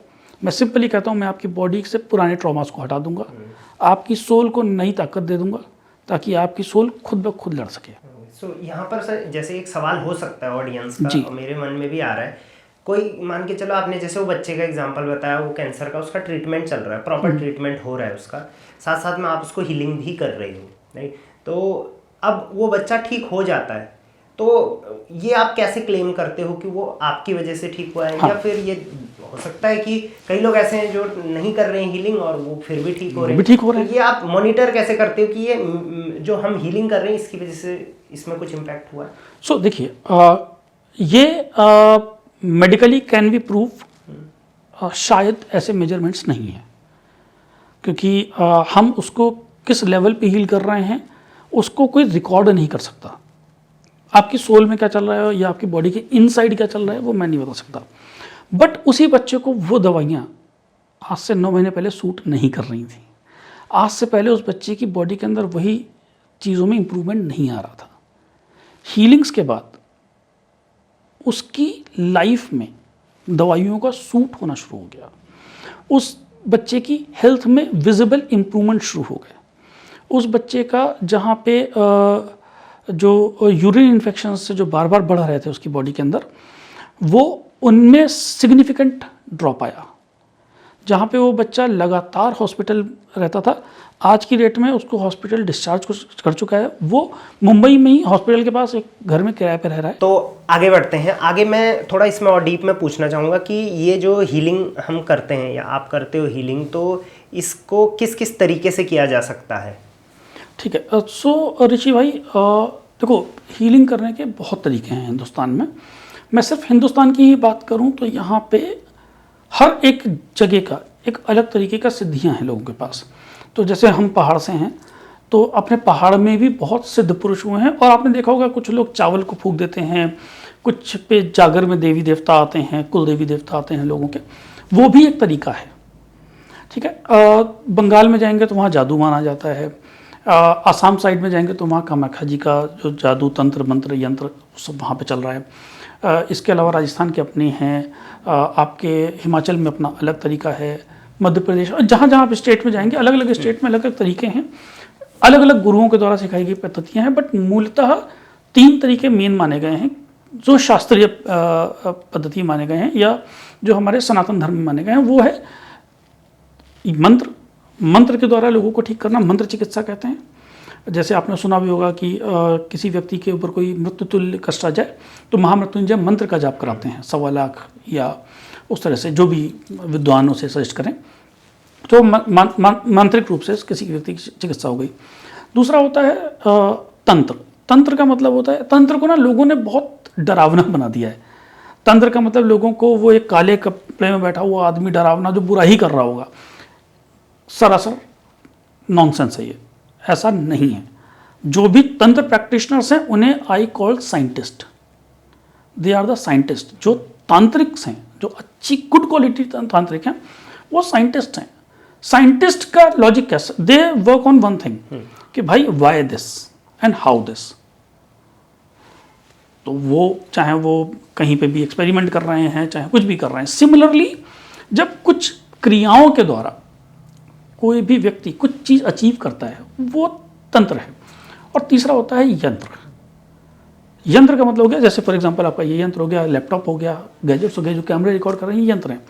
Speaker 1: मैं सिंपली कहता हूँ मैं आपकी बॉडी से पुराने ट्रॉमास को हटा दूंगा, आपकी सोल को नई ताकत दे दूंगा ताकि आपकी सोल खुद ब खुद लड़ सके।
Speaker 2: यहाँ पर सर जैसे एक सवाल हो सकता है ऑडियंस का, और मेरे मन में भी आ रहा है, कोई मान के चलो आपने जैसे वो बच्चे का एग्जांपल बताया, वो कैंसर का उसका ट्रीटमेंट चल रहा है, प्रॉपर ट्रीटमेंट हो रहा है उसका, साथ साथ में आप उसको हीलिंग भी कर रही हो, राइट? तो अब वो बच्चा ठीक हो जाता है, तो ये आप कैसे क्लेम करते हो कि वो आपकी वजह से ठीक हुआ है? हाँ। या फिर ये हो सकता है कि कई लोग ऐसे हैं जो नहीं कर रहे हैं हीलिंग और वो फिर भी ठीक हो रहे हैं, तो ये आप मॉनिटर कैसे करते हो कि ये जो हम हीलिंग कर रहे हैं इसकी वजह से इसमें कुछ इम्पैक्ट हुआ है?
Speaker 1: सो देखिए, ये मेडिकली कैन बी प्रूव, शायद ऐसे मेजरमेंट्स नहीं हैं, क्योंकि हम उसको किस लेवल पे हील कर रहे हैं उसको कोई रिकॉर्ड नहीं कर सकता। आपकी सोल में क्या चल रहा है या आपकी बॉडी के इनसाइड क्या चल रहा है वो मैं नहीं बता सकता। बट उसी बच्चे को वो दवाइयाँ आज से 9 महीने पहले सूट नहीं कर रही थी। आज से पहले उस बच्चे की बॉडी के अंदर वही चीज़ों में इम्प्रूवमेंट नहीं आ रहा था। हीलिंग्स के बाद उसकी लाइफ में दवाइयों का सूट होना शुरू हो गया। उस बच्चे की हेल्थ में विजिबल इम्प्रूवमेंट शुरू हो गया। उस बच्चे का जहाँ पे जो यूरिन इन्फेक्शन से जो बार बार बढ़ रहे थे उसकी बॉडी के अंदर, वो उनमें सिग्निफिकेंट ड्रॉप आया। जहाँ पे वो बच्चा लगातार हॉस्पिटल रहता था, आज की डेट में उसको हॉस्पिटल डिस्चार्ज कर चुका है। वो मुंबई में ही हॉस्पिटल के पास एक घर में किराए पे रह रहा है।
Speaker 2: तो आगे बढ़ते हैं। आगे मैं थोड़ा इसमें और डीप में पूछना चाहूँगा कि ये जो हीलिंग हम करते हैं या आप करते हो हीलिंग, तो इसको किस किस तरीके से किया जा सकता है?
Speaker 1: ठीक है। सो ऋषि भाई, देखो हीलिंग करने के बहुत तरीके हैं हिंदुस्तान में। मैं सिर्फ हिंदुस्तान की ही बात करूं तो यहाँ पे हर एक जगह का एक अलग तरीके का सिद्धियां हैं लोगों के पास। तो जैसे हम पहाड़ से हैं तो अपने पहाड़ में भी बहुत सिद्ध पुरुष हुए हैं, और आपने देखा होगा कुछ लोग चावल को फूंक देते हैं, कुछ पे जागर में देवी देवता आते हैं, कुल देवी देवता आते हैं लोगों के, वो भी एक तरीका है। ठीक है। बंगाल में जाएंगे तो वहाँ जादू माना जाता है। आसाम साइड में जाएंगे तो वहाँ कामाख्या जी का जो जादू तंत्र मंत्र यंत्र सब वहाँ पे चल रहा है। इसके अलावा राजस्थान के अपने हैं, आपके हिमाचल में अपना अलग तरीका है, मध्य प्रदेश, जहाँ जहाँ आप स्टेट में जाएंगे अलग अलग स्टेट में अलग अलग तरीके हैं, अलग अलग गुरुओं के द्वारा सिखाई गई पद्धतियाँ हैं। बट मूलतः 3 तरीके मेन माने गए हैं जो शास्त्रीय पद्धति माने गए हैं या जो हमारे सनातन धर्म में माने गए हैं। वो है मंत्र के द्वारा लोगों को ठीक करना, मंत्र चिकित्सा कहते हैं। जैसे आपने सुना भी होगा कि किसी व्यक्ति के ऊपर कोई मृत्युतुल्य कष्ट आ जाए तो महामृत्युंजय मंत्र का जाप कराते हैं 1.25 लाख, या उस तरह से जो भी विद्वान उसे सजेस्ट करें, तो मांत्रिक रूप से किसी व्यक्ति की चिकित्सा हो गई। दूसरा होता है तंत्र। तंत्र का मतलब होता है, तंत्र को ना लोगों ने बहुत डरावना बना दिया है। तंत्र का मतलब लोगों को वो एक काले कपड़े में बैठा हुआ आदमी डरावना जो बुरा ही कर रहा होगा। सरासर नॉनसेंस है ये, ऐसा नहीं है। जो भी तंत्र प्रैक्टिशनर्स हैं उन्हें I called scientist, they are the scientist. जो तांत्रिक्स हैं, जो अच्छी गुड क्वालिटी तांत्रिक हैं, वो साइंटिस्ट हैं। साइंटिस्ट का लॉजिक कैसा, they work on one thing कि भाई why this and how this. तो वो चाहे वो कहीं पे भी एक्सपेरिमेंट कर रहे हैं, चाहे कुछ भी कर रहे हैं। सिमिलरली जब कुछ क्रियाओं के द्वारा कोई भी व्यक्ति कुछ चीज़ अचीव करता है वो तंत्र है। और तीसरा होता है यंत्र। यंत्र का मतलब हो गया, जैसे फॉर एग्जांपल आपका ये यंत्र हो गया, लैपटॉप हो गया, गैजेट्स हो गए, जो कैमरे रिकॉर्ड कर रहे हैं, ये यंत्र हैं।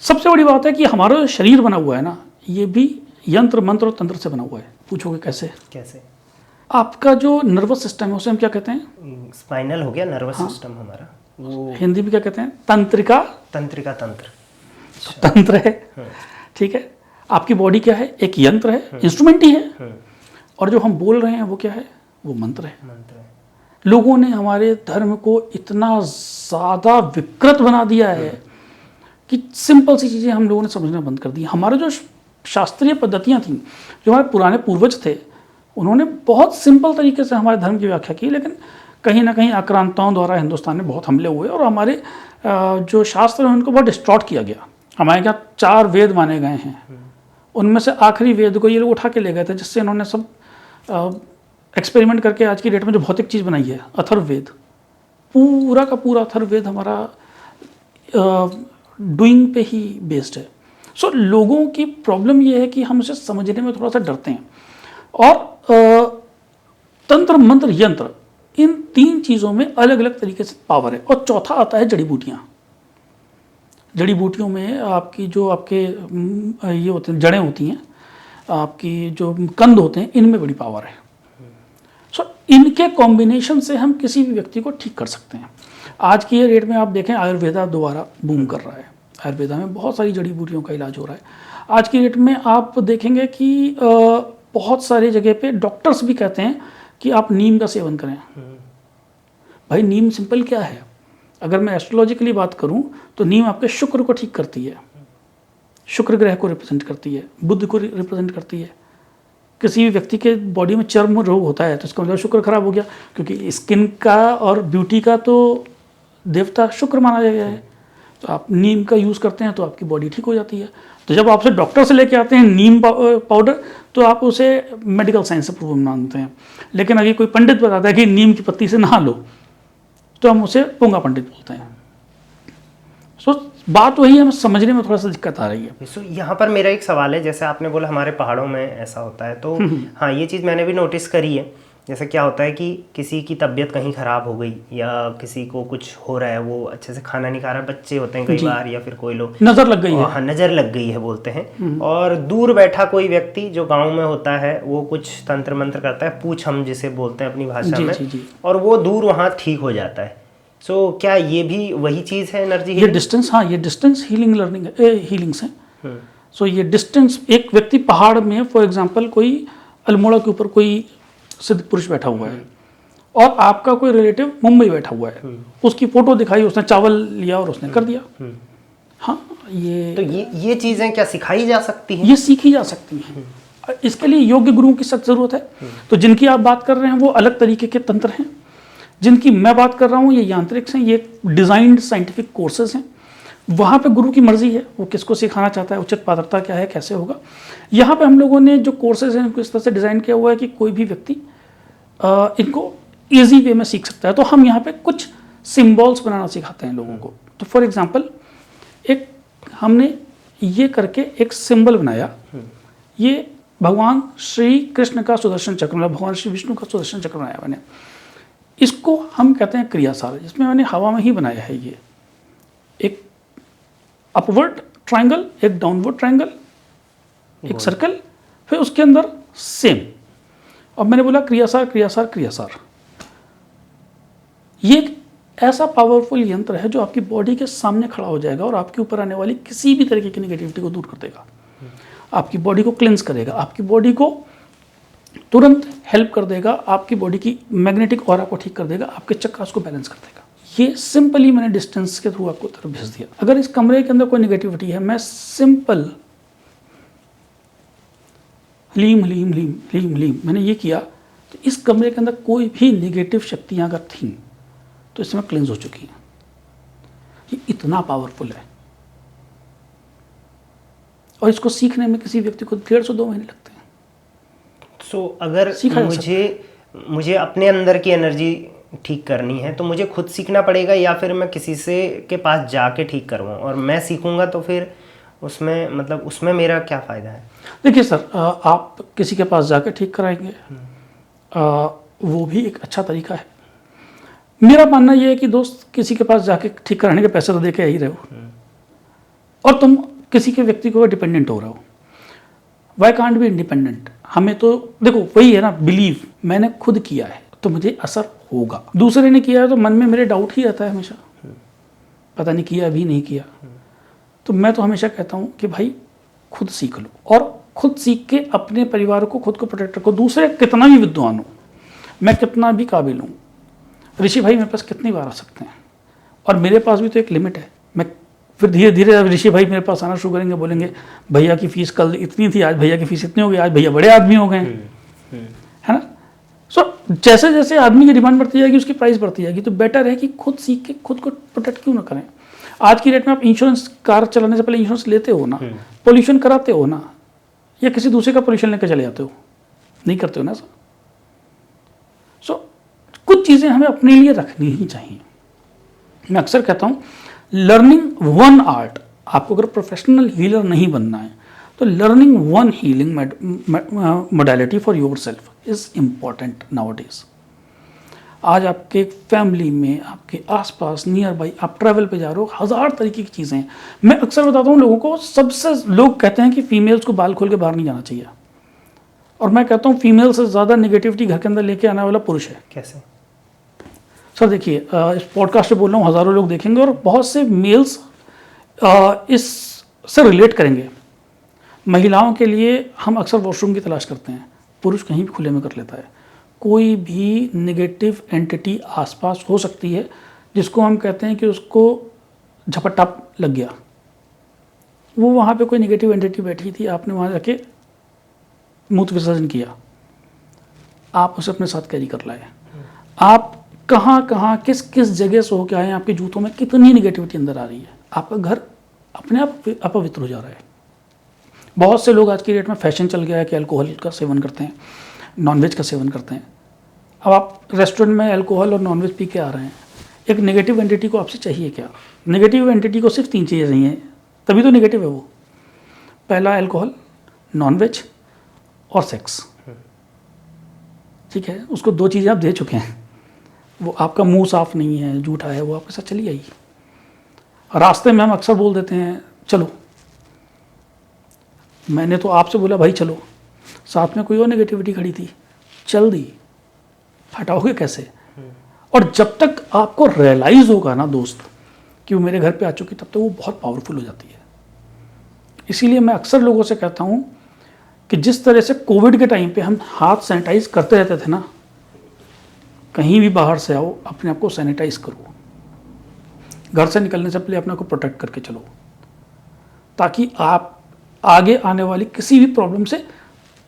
Speaker 1: सबसे बड़ी बात है कि हमारा जो शरीर बना हुआ है ना, ये भी यंत्र मंत्र और तंत्र से बना हुआ है। पूछोगे कैसे?
Speaker 2: कैसे?
Speaker 1: आपका जो नर्वस सिस्टम है उसे हम क्या कहते हैं?
Speaker 2: स्पाइनल हो गया नर्वस सिस्टम हमारा। वो
Speaker 1: हिंदी में क्या कहते हैं? तंत्रिका। तंत्र है, ठीक है। आपकी बॉडी क्या है? एक यंत्र है, इंस्ट्रूमेंट ही है। और जो हम बोल रहे हैं वो क्या है? वो मंत्र है। लोगों ने हमारे धर्म को इतना ज़्यादा विकृत बना दिया है कि सिंपल सी चीज़ें हम लोगों ने समझना बंद कर दी। हमारे जो शास्त्रीय पद्धतियाँ थीं, जो हमारे पुराने पूर्वज थे, उन्होंने बहुत सिंपल तरीके से हमारे धर्म की व्याख्या की, लेकिन कहीं ना कहीं आक्रांताओं द्वारा हिंदुस्तान में बहुत हमले हुए और हमारे जो शास्त्र हैं उनको बहुत डिस्ट्रॉट किया गया। हमारे यहाँ 4 वेद माने गए हैं, उनमें से आखिरी वेद को ये लोग उठा के ले गए थे, जिससे इन्होंने सब एक्सपेरिमेंट करके आज की डेट में जो भौतिक चीज़ बनाई है, अथर्ववेद, पूरा का पूरा अथर्ववेद हमारा डूइंग पे ही बेस्ड है। सो लोगों की प्रॉब्लम ये है कि हम उसे समझने में थोड़ा सा डरते हैं। और तंत्र मंत्र यंत्र, इन 3 चीज़ों में अलग अलग तरीके से पावर है। और चौथा आता है जड़ी बूटियाँ। जड़ी बूटियों में आपकी जो आपके ये होते हैं, जड़ें होती हैं, आपकी जो कंद होते हैं, इनमें बड़ी पावर है। सो इनके कॉम्बिनेशन से हम किसी भी व्यक्ति को ठीक कर सकते हैं। आज की ये डेट में आप देखें, आयुर्वेदा दोबारा बूम कर रहा है। आयुर्वेदा में बहुत सारी जड़ी बूटियों का इलाज हो रहा है। आज की डेट में आप देखेंगे कि बहुत सारी जगह पे डॉक्टर्स भी कहते हैं कि आप नीम का सेवन करें। भाई नीम सिंपल क्या है? अगर मैं एस्ट्रोलॉजिकली बात करूं तो नीम आपके शुक्र को ठीक करती है, शुक्र ग्रह को रिप्रेजेंट करती है, बुध को रिप्रेजेंट करती है। किसी भी व्यक्ति के बॉडी में चर्म रोग होता है तो इसका मतलब शुक्र खराब हो गया, क्योंकि स्किन का और ब्यूटी का तो देवता शुक्र माना गया है। तो आप नीम का यूज़ करते हैं तो आपकी बॉडी ठीक हो जाती है। तो जब आपसे डॉक्टर से लेके आते हैं नीम पाउडर, तो आप उसे मेडिकल साइंस से प्रूव मानते हैं। लेकिन अगर कोई पंडित बताता है कि नीम की पत्ती से नहा लो, तो हम उसे पूंगा पंडित बोलते हैं। सो बात वही है, हमें समझने में थोड़ा सा दिक्कत आ रही है।
Speaker 2: सो यहाँ पर मेरा एक सवाल है, जैसे आपने बोला हमारे पहाड़ों में ऐसा होता है, तो हाँ ये चीज़ मैंने भी नोटिस करी है। जैसे क्या होता है कि किसी की तबीयत कहीं ख़राब हो गई या किसी को कुछ हो रहा है, वो अच्छे से खाना नहीं खा रहा, बच्चे होते हैं कई बार, या फिर कोई लोग
Speaker 1: नज़र लग गई है।
Speaker 2: हाँ, नज़र लग गई है बोलते हैं। और दूर बैठा कोई व्यक्ति जो गांव में होता है, वो कुछ तंत्र मंत्र करता है, पूछ हम जिसे बोलते हैं अपनी भाषा में, और वो दूर वहाँ ठीक हो जाता है। सो क्या ये भी वही चीज़ है एनर्जी?
Speaker 1: ये डिस्टेंस, हाँ, ये डिस्टेंस हीलिंग हीलिंग्स हैं। सो ये डिस्टेंस, एक व्यक्ति पहाड़ में फॉर एग्जांपल कोई अल्मोड़ा के ऊपर कोई सिद्ध पुरुष बैठा हुआ है और आपका कोई रिलेटिव मुंबई बैठा हुआ है, उसकी फोटो दिखाई, उसने चावल लिया और उसने कर दिया। हाँ,
Speaker 2: तो ये चीजें क्या सिखाई जा सकती हैं?
Speaker 1: ये सीखी जा सकती हैं। इसके लिए योग्य गुरुओं की सख्त जरूरत है। तो जिनकी आप बात कर रहे हैं वो अलग तरीके के तंत्र हैं, जिनकी मैं बात कर रहा हूँ ये यांत्रिक हैं, ये डिजाइन्ड साइंटिफिक कोर्सेज हैं। वहाँ पे गुरु की मर्जी है, वो किसको सिखाना चाहता है, उचित पात्रता क्या है, कैसे होगा। यहाँ पे हम लोगों ने जो कोर्सेज हैं उनको इस तरह से डिज़ाइन किया हुआ है कि कोई भी व्यक्ति इनको ईजी वे में सीख सकता है। तो हम यहाँ पे कुछ सिम्बॉल्स बनाना सिखाते हैं लोगों को। तो फॉर एग्जांपल एक हमने ये करके एक सिंबल बनाया, ये भगवान श्री कृष्ण का सुदर्शन चक्र, मतलब भगवान श्री विष्णु का सुदर्शन चक्र बनाया मैंने। इसको हम कहते हैं क्रियासार, जिसमें मैंने हवा में ही बनाया है। ये एक अपवर्ड ट्रायंगल, एक डाउनवर्ड ट्रायंगल, एक सर्कल, फिर उसके अंदर सेम। अब मैंने बोला क्रियासार क्रियासार क्रियासार। ये एक ऐसा पावरफुल यंत्र है जो आपकी बॉडी के सामने खड़ा हो जाएगा और आपके ऊपर आने वाली किसी भी तरीके की नेगेटिविटी को दूर कर देगा, आपकी बॉडी को क्लेंस करेगा, आपकी बॉडी को तुरंत हेल्प कर देगा, आपकी बॉडी की मैग्नेटिक ऑरा को ठीक कर देगा, आपके चक्रास को बैलेंस कर देगा। ये सिंपली मैंने डिस्टेंस के थ्रू आपको तरफ भेज दिया। अगर इस कमरे के अंदर कोई नेगेटिविटी है, मैं सिंपल लीम लीम लीम लीम लीम मैंने ये किया, तो इस कमरे के अंदर कोई भी नेगेटिव शक्तियां अगर थीं तो इसमें क्लेंस हो चुकी हैं। ये इतना पावरफुल है और इसको सीखने में किसी व्यक्ति को 1.5-2 महीने लगते हैं।
Speaker 2: सो अगर मुझे अपने अंदर की एनर्जी ठीक करनी है तो मुझे खुद सीखना पड़ेगा या फिर मैं किसी से के पास जाके ठीक करवाऊँ? और मैं सीखूंगा तो फिर उसमें मतलब उसमें मेरा क्या फ़ायदा है?
Speaker 1: देखिए सर, आप किसी के पास जाके ठीक कराएंगे, वो भी एक अच्छा तरीका है। मेरा मानना ये है कि दोस्त, किसी के पास जाके ठीक कराने के पैसे तो दे के ही रहे हो और तुम किसी के व्यक्ति को डिपेंडेंट हो रहे हो। Why can't be independent? हमें तो देखो वही है ना, बिलीव, मैंने खुद किया है तो मुझे असर होगा, दूसरे ने किया है तो मन में मेरे डाउट ही रहता है हमेशा, पता नहीं किया भी नहीं किया। तो मैं तो हमेशा कहता हूँ कि भाई खुद सीख लो और खुद सीख के अपने परिवार को, खुद को प्रोटेक्ट रखो। दूसरे कितना भी विद्वान हो, मैं कितना भी काबिल हूँ, ऋषि भाई मेरे पास कितनी बार आ सकते हैं और मेरे पास भी तो एक लिमिट है। मैं फिर धीरे धीरे ऋषि भाई मेरे पास आना शुरू करेंगे, बोलेंगे भैया की फीस कल इतनी थी, आज भैया की फीस इतनी हो गई, आज भैया बड़े आदमी हो गए, है ना। सो जैसे जैसे आदमी की डिमांड बढ़ती जाएगी उसकी प्राइस बढ़ती जाएगी। तो बेटर है कि खुद सीख के खुद को प्रोटेक्ट क्यों ना करें। आज की डेट में आप इंश्योरेंस, कार चलाने से पहले इंश्योरेंस लेते हो ना, पोल्यूशन कराते हो ना, या किसी दूसरे का पोल्यूशन लेकर चले जाते हो? नहीं करते हो ना सर। सो कुछ चीज़ें हमें अपने लिए रखनी ही चाहिए। मैं अक्सर कहता हूँ लर्निंग वन आर्ट, आपको अगर प्रोफेशनल हीलर नहीं बनना है तो learning one healing modality for your self is important nowadays. आज आपके फैमिली में, आपके आसपास, नियर बाई, आप ट्रैवल पे जा रहे हो, 1000 तरीके की चीज़ें हैं। मैं अक्सर बताता हूँ लोगों को, सबसे लोग कहते हैं कि फीमेल्स को बाल खोल के बाहर नहीं जाना चाहिए, और मैं कहता हूँ फीमेल से ज़्यादा नेगेटिविटी घर के अंदर लेके आने वाला पुरुष है।
Speaker 2: कैसे?
Speaker 1: सर देखिए, इस पॉडकास्ट पे बोल रहा हूँ, हज़ारों लोग देखेंगे और बहुत से मेल्स इससे रिलेट करेंगे। महिलाओं के लिए हम अक्सर वॉशरूम की तलाश करते हैं, पुरुष कहीं भी खुले में कर लेता है। कोई भी नेगेटिव एंटिटी आसपास हो सकती है जिसको हम कहते हैं कि उसको झपट्टा लग गया, वो वहाँ पे कोई नेगेटिव एंटिटी बैठी थी, आपने वहाँ जाके मूत्र विसर्जन किया, आप उसे अपने साथ कैरी कर लाए। आप कहाँ कहाँ किस किस जगह से होकर आए, आपके जूतों में कितनी नेगेटिविटी अंदर आ रही है, आपका घर अपने आप अपवित्र हो जा रहा है। बहुत से लोग आज की डेट में फैशन चल गया है कि अल्कोहल का सेवन करते हैं, नॉनवेज का सेवन करते हैं। अब आप रेस्टोरेंट में अल्कोहल और नॉनवेज पी के आ रहे हैं, एक नेगेटिव एंटिटी को आपसे चाहिए क्या? नेगेटिव एंटिटी को सिर्फ 3 चीज़ें चाहिए, तभी तो नेगेटिव है वो। पहला अल्कोहल, नॉनवेज और सेक्स, ठीक है। उसको 2 चीज़ें आप दे चुके हैं, वो आपका मुंह साफ नहीं है, झूठा है, वो आपके साथ चली आई। रास्ते में हम अक्सर बोल देते हैं चलो, मैंने तो आपसे बोला भाई चलो, साथ में कोई और नेगेटिविटी खड़ी थी, चल दी, हटाओगे कैसे? और जब तक आपको रियलाइज होगा ना दोस्त कि वो मेरे घर पे आ चुकी, तब तक वो बहुत पावरफुल हो जाती है। इसीलिए मैं अक्सर लोगों से कहता हूँ कि जिस तरह से कोविड के टाइम पे हम हाथ सैनिटाइज करते रहते थे ना, कहीं भी बाहर से आओ अपने आप को सैनिटाइज करो, घर से निकलने से पहले अपने आप को प्रोटेक्ट करके चलो, ताकि आप आगे आने वाली किसी भी प्रॉब्लम से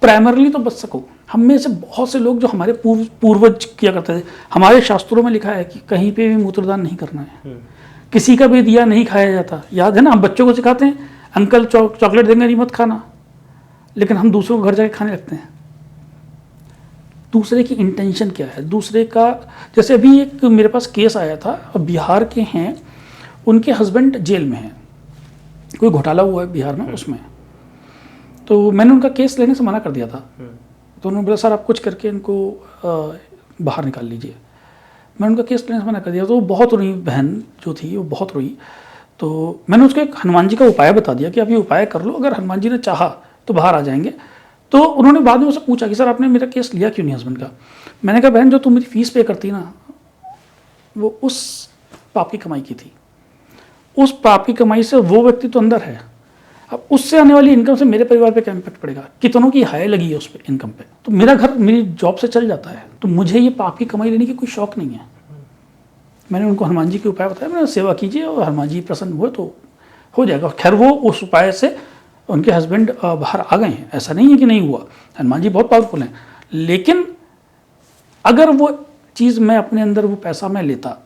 Speaker 1: प्राइमरली तो बच सको। हम में से बहुत से लोग जो हमारे पूर्वज किया करते थे, हमारे शास्त्रों में लिखा है कि कहीं पे भी मूत्रदान नहीं करना है, किसी का भी दिया नहीं खाया जाता। याद है ना, हम बच्चों को सिखाते हैं अंकल चॉकलेट देंगे नहीं मत खाना, लेकिन हम दूसरों को घर जाके खाने लगते हैं। दूसरे की इंटेंशन क्या है, दूसरे का, जैसे अभी एक मेरे पास केस आया था, बिहार के हैं, उनके हस्बैंड जेल में हैं, कोई घोटाला हुआ है बिहार में उसमें, तो मैंने उनका केस लेने से मना कर दिया था। तो उन्होंने बोला सर आप कुछ करके इनको बाहर निकाल लीजिए। मैंने उनका केस लेने से मना कर दिया, तो वो बहुत रोई, बहन जो थी वो बहुत रोई। तो मैंने उसको एक हनुमान जी का उपाय बता दिया कि आप ये उपाय कर लो, अगर हनुमान जी ने चाहा तो बाहर आ जाएंगे। तो उन्होंने बाद में उससे पूछा कि सर आपने मेरा केस लिया क्यों नहीं हस्बैंड का। मैंने कहा बहन जो तुम मेरी फीस पे करती ना, वो उस पाप की कमाई की थी, उस पाप की कमाई से वो व्यक्ति तो अंदर है, अब उससे आने वाली इनकम से मेरे परिवार पे क्या इम्पैक्ट पड़ेगा, कितनों की हाय लगी है उस पर इनकम पे, तो मेरा घर मेरी जॉब से चल जाता है, तो मुझे ये पाप की कमाई लेने की कोई शौक नहीं है। मैंने उनको हनुमान जी के उपाय बताया, मैंने सेवा कीजिए और हनुमान जी प्रसन्न हुए तो हो जाएगा। खैर वो उस उपाय से उनके हस्बैंड बाहर आ गए हैं, ऐसा नहीं है कि नहीं हुआ, हनुमान जी बहुत पावरफुल हैं। लेकिन अगर वो चीज़ मैं अपने अंदर, वो पैसा मैं लेता,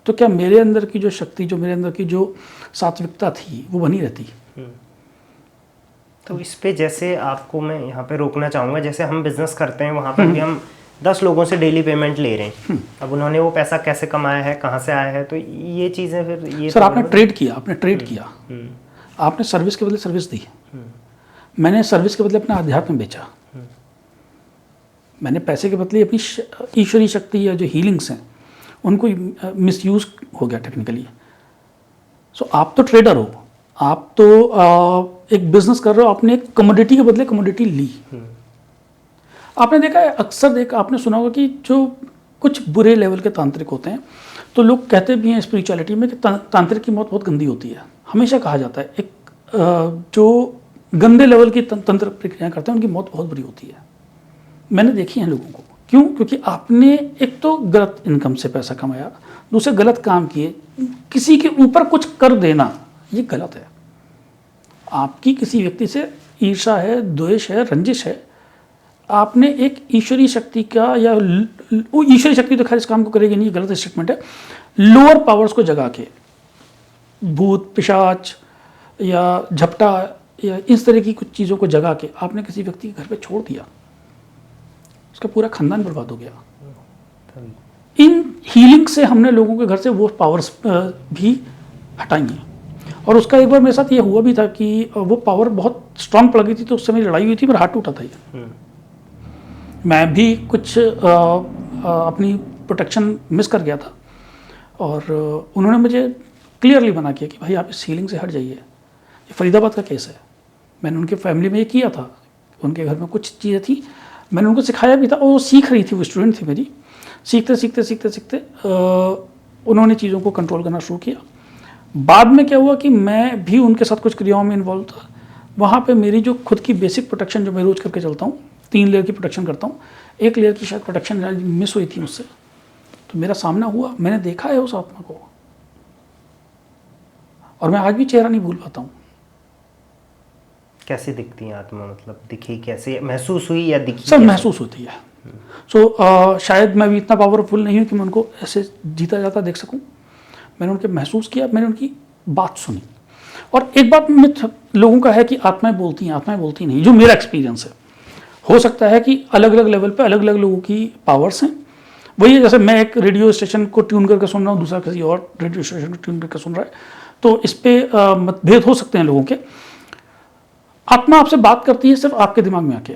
Speaker 1: तो क्या मेरे अंदर की जो शक्ति, जो मेरे अंदर की जो सात्विकता थी वो बनी रहती।
Speaker 2: तो इस पे जैसे आपको मैं यहाँ पे रोकना चाहूँगा, जैसे हम बिजनेस करते हैं वहाँ पर भी हम 10 लोगों से डेली पेमेंट ले रहे हैं, अब उन्होंने वो पैसा कैसे कमाया है, कहाँ से आया है, तो ये चीज़ें फिर ये
Speaker 1: सर आपने ट्रेड किया, आपने ट्रेड किया, आपने सर्विस के बदले सर्विस दी, मैंने सर्विस के बदले अपना अध्यात्म बेचा, मैंने पैसे के बदले अपनी ईश्वरीय शक्ति या जो हीलिंग्स हैं उनको मिसयूज हो गया टेक्निकली। सो आप तो ट्रेडर हो, आप तो एक बिजनेस कर रहे हो, आपने एक कमोडिटी के बदले कमोडिटी ली। आपने देखा है, अक्सर देखा, आपने सुना होगा कि जो कुछ बुरे लेवल के तांत्रिक होते हैं, तो लोग कहते भी हैं स्पिरिचुअलिटी में कि तांत्रिक की मौत बहुत गंदी होती है। हमेशा कहा जाता है एक जो गंदे लेवल की तंत्र प्रक्रियाएं करते हैं उनकी मौत बहुत बुरी होती है। मैंने देखी है लोगों को, क्यों? क्योंकि आपने एक तो गलत इनकम से पैसा कमाया, दूसरे गलत काम किए, किसी के ऊपर कुछ कर देना ये गलत है। आपकी किसी व्यक्ति से ईर्ष्या है, द्वेष है, रंजिश है, आपने एक ईश्वरीय शक्ति का, या वो ईश्वरीय शक्ति तो खैर इस काम को करेगी नहीं, गलत स्टेटमेंट है, लोअर पावर्स को जगा के, भूत पिशाच या झपटा या इस तरह की कुछ चीज़ों को जगा के आपने किसी व्यक्ति के घर पे छोड़ दिया, उसका पूरा खानदान बर्बाद हो गया। इन हीलिंग से हमने लोगों के घर से वो पावर्स भी हटाई हैं। और उसका एक बार मेरे साथ ये हुआ भी था कि वो पावर बहुत स्ट्रांग पड़ गई थी, तो उससे मेरी लड़ाई हुई थी, मेरा हाथ टूटा था ये। मैं भी कुछ अपनी प्रोटेक्शन मिस कर गया था, और उन्होंने मुझे क्लियरली मना किया कि भाई आप इस हीलिंग से हट जाइए। ये फरीदाबाद का केस है, मैंने उनके फैमिली में ये किया था, उनके घर में कुछ चीज़ें थी, मैंने उनको सिखाया भी था, और वो सीख रही थी, वो स्टूडेंट थी मेरी। सीखते सीखते सीखते सीखते उन्होंने चीज़ों को कंट्रोल करना शुरू किया। बाद में क्या हुआ कि मैं भी उनके साथ कुछ क्रियाओं में इन्वॉल्व था। वहाँ पे मेरी जो खुद की बेसिक प्रोटेक्शन जो मैं रोज़ करके चलता हूँ, 3 लेयर की प्रोटेक्शन करता हूँ, 1 लेयर की शायद प्रोटेक्शन मिस हुई थी मुझसे, तो मेरा सामना हुआ, मैंने देखा है उस आत्मा को, और मैं आज भी चेहरा नहीं भूल पाता हूँ।
Speaker 2: कैसे दिखती है आत्मा, मतलब दिखी कैसे, महसूस हुई या दिखी?
Speaker 1: सब महसूस होती है। शायद मैं भी इतना पावरफुल नहीं हूँ कि मैं उनको ऐसे जीता जाता देख सकूँ। मैंने उनके महसूस किया, मैंने उनकी बात सुनी। और एक बात मिथ लोगों का है कि आत्माएं बोलती हैं, आत्माएं बोलती नहीं। जो मेरा एक्सपीरियंस है, हो सकता है कि अलग अलग लेवल पे अलग अलग लोगों की पावर्स हैं। वही है, जैसे मैं एक रेडियो स्टेशन को ट्यून करके सुन रहा हूँ, दूसरा किसी और रेडियो स्टेशन को ट्यून करके सुन रहा है, तो इस पर मतभेद हो सकते हैं लोगों के। आत्मा आपसे बात करती है सिर्फ आपके दिमाग में आके,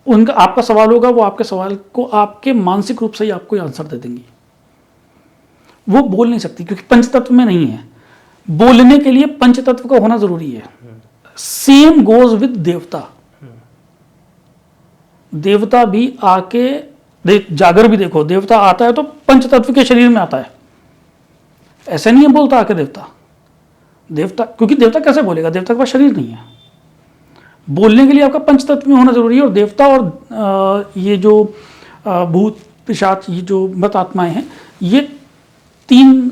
Speaker 1: उनका आपका सवाल होगा, वो आपके सवाल को आपके मानसिक रूप से ही आपको आंसर दे देंगी। वो बोल नहीं सकती क्योंकि पंचतत्व में नहीं है। बोलने के लिए पंचतत्व का होना जरूरी है। सेम गोज विद देवता। देवता भी आके जागर भी देखो, देवता आता है तो पंचतत्व के शरीर में आता है, ऐसे नहीं है बोलता आके देवता। क्योंकि देवता कैसे बोलेगा, देवता के पास शरीर नहीं है। बोलने के लिए आपका पंच तत्व में होना जरूरी है, और देवता और ये जो भूत पिशाच, ये जो मृत आत्माएं हैं, ये 3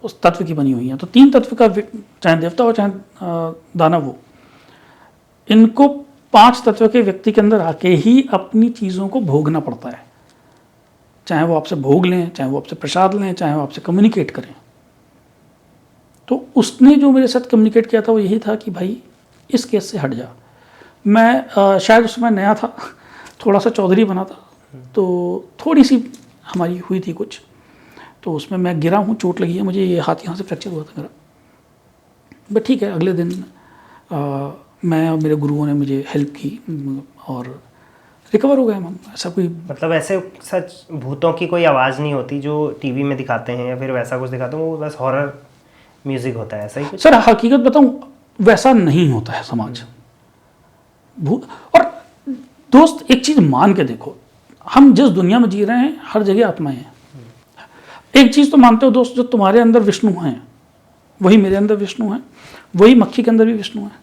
Speaker 1: उस तत्व की बनी हुई हैं। तो 3 तत्व का, चाहे देवता हो चाहे दानव हो, इनको 5 तत्व के व्यक्ति के अंदर आके ही अपनी चीज़ों को भोगना पड़ता है। चाहे वो आपसे भोग लें, चाहे वो आपसे प्रसाद लें, चाहे वो आपसे कम्युनिकेट करें। तो उसने जो मेरे साथ कम्युनिकेट किया था वो यही था कि भाई इस केस से हट जा। मैं शायद उसमें नया था, थोड़ा सा चौधरी बना था, तो थोड़ी सी हमारी हुई थी कुछ, तो उसमें मैं गिरा हूँ, चोट लगी है मुझे, ये हाथ यहाँ से फ्रैक्चर हुआ था मेरा। बट ठीक है, अगले दिन मैं और मेरे गुरुओं ने मुझे हेल्प की और रिकवर हो गए हम। ऐसा कोई,
Speaker 2: मतलब ऐसे सच भूतों की कोई आवाज़ नहीं होती जो टीवी में दिखाते हैं या फिर वैसा कुछ दिखाते हैं, वो बस हॉरर म्यूजिक होता है, ऐसा ही कुछ?
Speaker 1: सर हकीकत बताऊं, वैसा नहीं होता है समाज। और दोस्त एक चीज़ मान के देखो, हम जिस दुनिया में जी रहे हैं हर जगह आत्माएं हैं। एक चीज़ तो मानते हो दोस्त, जो तुम्हारे अंदर विष्णु हैं वही मेरे अंदर विष्णु हैं, वही मक्खी के अंदर भी विष्णु हैं।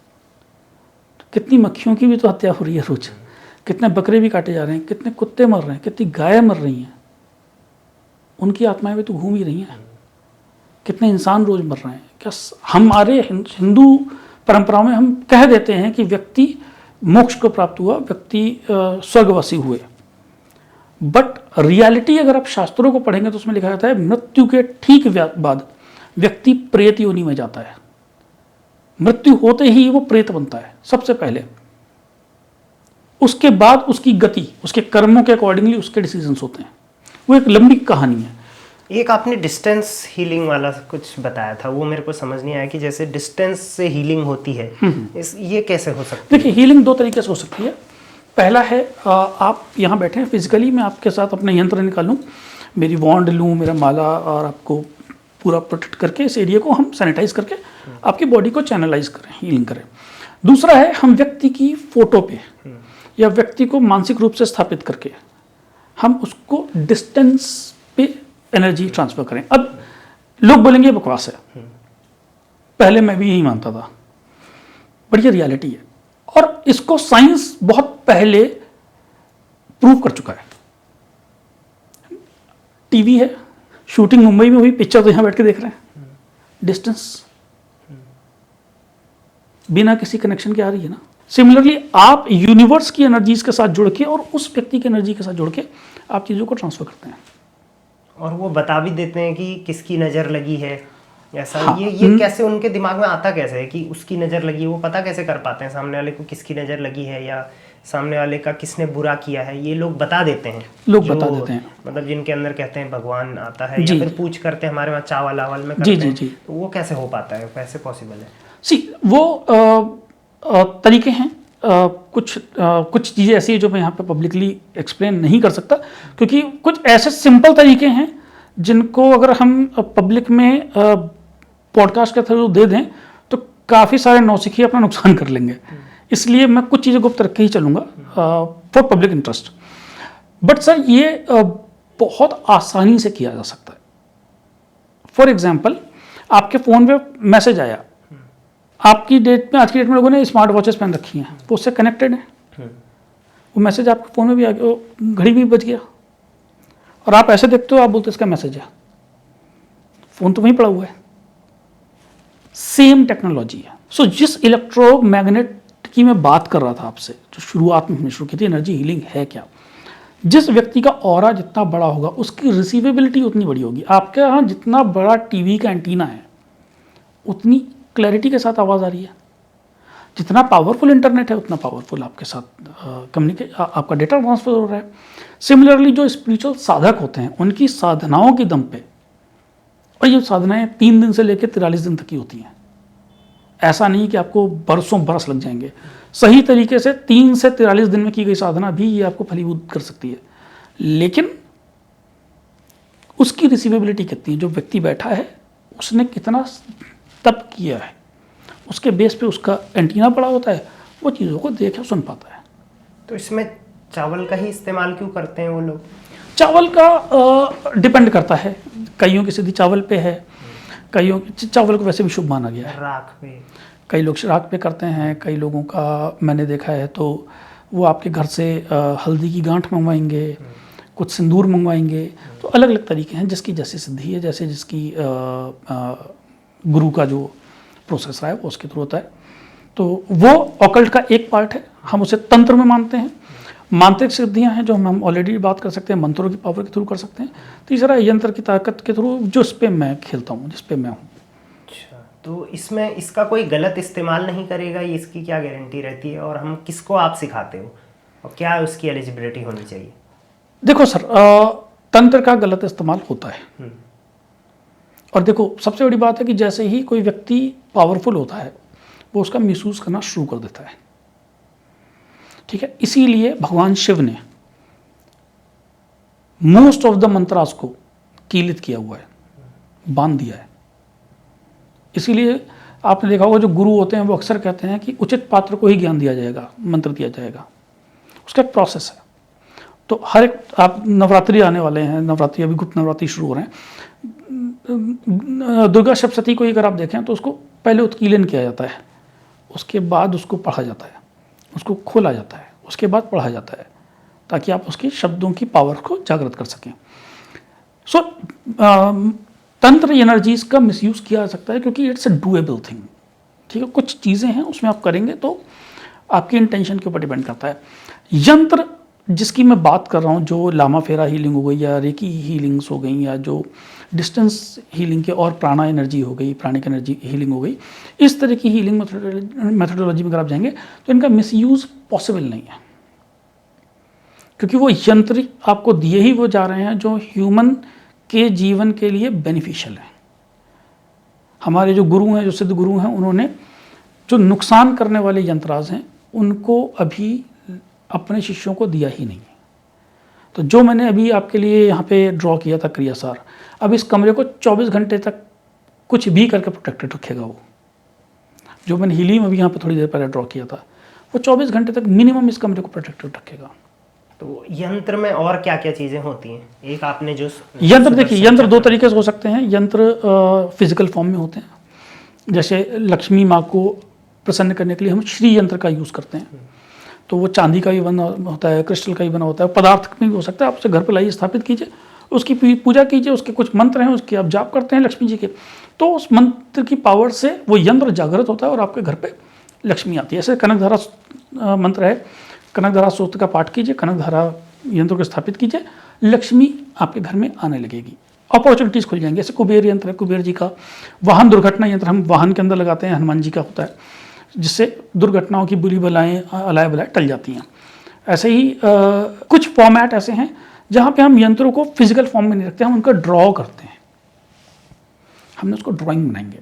Speaker 1: कितनी मक्खियों की भी तो हत्या हो रही है रोज, कितने बकरे भी काटे जा रहे हैं, कितने कुत्ते मर रहे हैं, कितनी गायें मर रही हैं, उनकी आत्माएं भी तो घूम ही रही हैं। कितने इंसान रोज मर रहे हैं। क्या हमारे हिंदू परंपराओं में हम कह देते हैं कि व्यक्ति मोक्ष को प्राप्त हुआ, व्यक्ति स्वर्गवासी हुए, बट रियलिटी अगर आप शास्त्रों को पढ़ेंगे तो उसमें लिखा जाता है मृत्यु के ठीक बाद व्यक्ति प्रेत योनि में जाता है। मृत्यु होते ही वो प्रेत बनता है सबसे पहले, उसके बाद उसकी गति उसके कर्मों के अकॉर्डिंगली उसके डिसीजंस होते हैं। वो एक लंबी कहानी है।
Speaker 2: एक आपने डिस्टेंस हीलिंग वाला कुछ बताया था, वो मेरे को समझ नहीं आया कि जैसे डिस्टेंस से हीलिंग होती है, ये कैसे हो सकती है?
Speaker 1: देखिए, हीलिंग 2 तरीके से हो सकती है। पहला है आप यहाँ बैठे हैं फिजिकली, मैं आपके साथ अपना यंत्र निकालूं, मेरी वॉन्ड लूँ, मेरा माला, और आपको पूरा प्रोटेक्ट करके इस एरिया को हम सैनिटाइज करके आपकी बॉडी को चैनलाइज करें, हीलिंग करें। दूसरा है हम व्यक्ति की फोटो पे या व्यक्ति को मानसिक रूप से स्थापित करके हम उसको डिस्टेंस पे एनर्जी ट्रांसफर करें। अब लोग बोलेंगे बकवास है, पहले मैं भी यही मानता था, बट ये रियलिटी है और इसको साइंस बहुत पहले प्रूव कर चुका है। टीवी है, शूटिंग मुंबई में हुई, पिक्चर तो यहां बैठ के देख रहे हैं, डिस्टेंस बिना किसी कनेक्शन के आ रही है ना। सिमिलरली आप यूनिवर्स की एनर्जीज के साथ जुड़ के और उस व्यक्ति की एनर्जी के साथ जुड़ के आप चीज़ों को ट्रांसफर करते हैं।
Speaker 2: और वो बता भी देते हैं कि किसकी नज़र लगी है, ऐसा। हाँ, ये कैसे उनके दिमाग में आता कैसे है कि उसकी नज़र लगी है? वो पता कैसे कर पाते हैं सामने वाले को किसकी नज़र लगी है या सामने वाले का किसने बुरा किया है? ये लोग बता देते हैं,
Speaker 1: लोग बता देते हैं,
Speaker 2: मतलब जिनके अंदर कहते हैं भगवान आता है या फिर पूछ करते हैं हमारे वहाँ चावल आवल में करते हैं। तो वो कैसे हो पाता है, कैसे पॉसिबल है?
Speaker 1: वो तरीके हैं, कुछ चीज़ें ऐसी है जो मैं यहाँ पे पब्लिकली एक्सप्लेन नहीं कर सकता, क्योंकि कुछ ऐसे सिंपल तरीके हैं जिनको अगर हम पब्लिक में पॉडकास्ट के थ्रू दे दें तो काफ़ी सारे नौसिखिए अपना नुकसान कर लेंगे। इसलिए मैं कुछ चीज़ें गुप्त रख के ही चलूँगा for public interest. But sir ये बहुत आसानी से किया जा सकता है। फॉर एग्जाम्पल, आपके फ़ोन पे मैसेज आया, आपकी डेट में, आज की डेट में लोगों ने स्मार्ट वॉचेस पहन रखी हैं, वो उससे कनेक्टेड है। वो मैसेज आपके फ़ोन में भी आ गया, वो घड़ी भी बज गया, और आप ऐसे देखते हो, आप बोलते इसका मैसेज है, फ़ोन तो वहीं पड़ा हुआ है। सेम टेक्नोलॉजी है। सो जिस इलेक्ट्रोमैग्नेट की मैं बात कर रहा था आपसे, जो शुरुआत में हमने शुरू की थी, एनर्जी हीलिंग है क्या, जिस व्यक्ति का ऑरा जितना बड़ा होगा उसकी रिसीवेबिलिटी उतनी बड़ी होगी। आपके यहाँ जितना बड़ा टीवी का एंटीना है उतनी क्लैरिटी के साथ आवाज़ आ रही है। जितना पावरफुल इंटरनेट है उतना पावरफुल आपके साथ आपका डेटा ट्रांसफर हो रहा है। सिमिलरली जो स्पिरिचुअल साधक होते हैं उनकी साधनाओं की दम पे, और ये साधनाएं 3 दिन से लेकर 43 दिन तक की होती हैं। ऐसा नहीं कि आपको बरसों बरस लग जाएंगे। सही तरीके से 3 से 43 दिन में की गई साधना भी ये आपको फलीभूत कर सकती है, लेकिन उसकी रिसीवेबिलिटी कितनी है, जो व्यक्ति बैठा है उसने कितना तप किया है, उसके बेस पे उसका एंटीना पड़ा होता है, वो चीज़ों को देख और सुन पाता है।
Speaker 2: तो इसमें चावल का ही इस्तेमाल क्यों करते हैं वो लोग?
Speaker 1: चावल का डिपेंड करता है, कईयों की सीधी चावल पे है, कईयों चावल को वैसे भी शुभ माना गया है,
Speaker 2: राख पे
Speaker 1: कई लोग राख पे करते हैं, कई लोगों का मैंने देखा है तो वो आपके घर से हल्दी की गांठ मंगवाएंगे, कुछ सिंदूर मंगवाएंगे। तो अलग अलग तरीके हैं, जिसकी जैसी सिद्धि है, जैसे जिसकी गुरु का जो प्रोसेस रहा है वो उसके थ्रू होता है। तो वो ऑकल्ट का एक पार्ट है, हम उसे तंत्र में मानते हैं। मांत्रिक सिद्धियां हैं जो हम ऑलरेडी बात कर सकते हैं, मंत्रों की पावर के थ्रू कर सकते हैं। तीसरा यंत्र की ताकत के थ्रू, जो इस पे मैं खेलता हूँ, जिस पे मैं हूँ।
Speaker 2: अच्छा, तो इसमें इसका कोई गलत इस्तेमाल नहीं करेगा, ये इसकी क्या गारंटी रहती है? और हम किसको आप सिखाते हो और क्या उसकी एलिजिबिलिटी होनी चाहिए?
Speaker 1: देखो सर, तंत्र का गलत इस्तेमाल होता है। और देखो सबसे बड़ी बात है कि जैसे ही कोई व्यक्ति पावरफुल होता है वो उसका मिसयूज करना शुरू कर देता है, ठीक है। इसीलिए भगवान शिव ने मोस्ट ऑफ द मंत्रास को कीलित किया हुआ है, बांध दिया है। इसीलिए आपने देखा होगा जो गुरु होते हैं वो अक्सर कहते हैं कि उचित पात्र को ही ज्ञान दिया जाएगा, मंत्र दिया जाएगा। उसका एक प्रोसेस है। तो हर एक, आप नवरात्रि आने वाले हैं, नवरात्रि अभी गुप्त नवरात्रि शुरू हो रहे हैं। दुर्गा सप्तशती को अगर आप देखें तो उसको पहले उत्कीलन किया जाता है, उसके बाद उसको पढ़ा जाता है, उसको खोला जाता है, उसके बाद पढ़ा जाता है, ताकि आप उसकी शब्दों की पावर को जागृत कर सकें। सो तंत्र एनर्जीज का मिसयूज किया जा सकता है क्योंकि इट्स अ डूएबल थिंग, ठीक है। कुछ चीज़ें हैं उसमें आप करेंगे तो आपकी इंटेंशन के ऊपर डिपेंड करता है। यंत्र जिसकी मैं बात कर रहा हूँ, जो लामा फेरा हीलिंग हो गई या रेकी हीलिंग्स हो गई या जो डिस्टेंस हीलिंग के और प्राणा एनर्जी हो गई, प्राणिक एनर्जी हीलिंग हो गई, इस तरह की हीलिंग मेथोडोलॉजी में अगर आप जाएंगे तो इनका मिसयूज पॉसिबल नहीं है, क्योंकि वो यंत्र आपको दिए ही वो जा रहे हैं जो ह्यूमन के जीवन के लिए बेनिफिशियल है। हमारे जो गुरु हैं, जो सिद्ध गुरु हैं, उन्होंने जो नुकसान करने वाले यंत्राज हैं उनको अभी अपने शिष्यों को दिया ही नहीं है। तो जो मैंने अभी आपके लिए यहाँ पे ड्रॉ किया था क्रियासार, अब इस कमरे को 24 घंटे तक कुछ भी करके प्रोटेक्टेड रखेगा। वो जो मैंने हीलिंग अभी यहाँ पे थोड़ी देर पहले ड्रॉ किया था, वो 24 घंटे तक मिनिमम इस कमरे को प्रोटेक्टेड रखेगा।
Speaker 2: तो यंत्र में और क्या क्या चीज़ें होती हैं? एक आपने जो
Speaker 1: यंत्र, देखिए यंत्र दो तरीके से हो सकते हैं। यंत्र फिजिकल फॉर्म में होते हैं, जैसे लक्ष्मी माँ को प्रसन्न करने के लिए हम श्री यंत्र का यूज़ करते हैं। तो वो चांदी का भी बना होता है, क्रिस्टल का भी बना होता है, पदार्थ में भी हो सकता है। आप उसे घर पर लाइए, स्थापित कीजिए, उसकी पूजा कीजिए, उसके कुछ मंत्र हैं उसके आप जाप करते हैं लक्ष्मी जी के, तो उस मंत्र की पावर से वो यंत्र जागृत होता है और आपके घर पे लक्ष्मी आती है। ऐसे कनकधारा मंत्र है, कनकधारा स्तोत्र का पाठ कीजिए, कनकधारा यंत्र को स्थापित कीजिए, लक्ष्मी आपके घर में आने लगेगी, अपॉर्चुनिटीज़ खुल जाएंगी। ऐसे कुबेर यंत्र है, कुबेर जी का। वाहन दुर्घटना यंत्र हम वाहन के अंदर लगाते हैं, हनुमान जी का होता है, जिससे दुर्घटनाओं की बुरी बलाएँ अलाय बलाएँ टल जाती हैं। ऐसे ही कुछ फॉर्मेट ऐसे हैं जहाँ पे हम यंत्रों को फिजिकल फॉर्म में नहीं रखते, हम उनका ड्रॉ करते हैं। हमने उसको ड्राइंग बनाएंगे,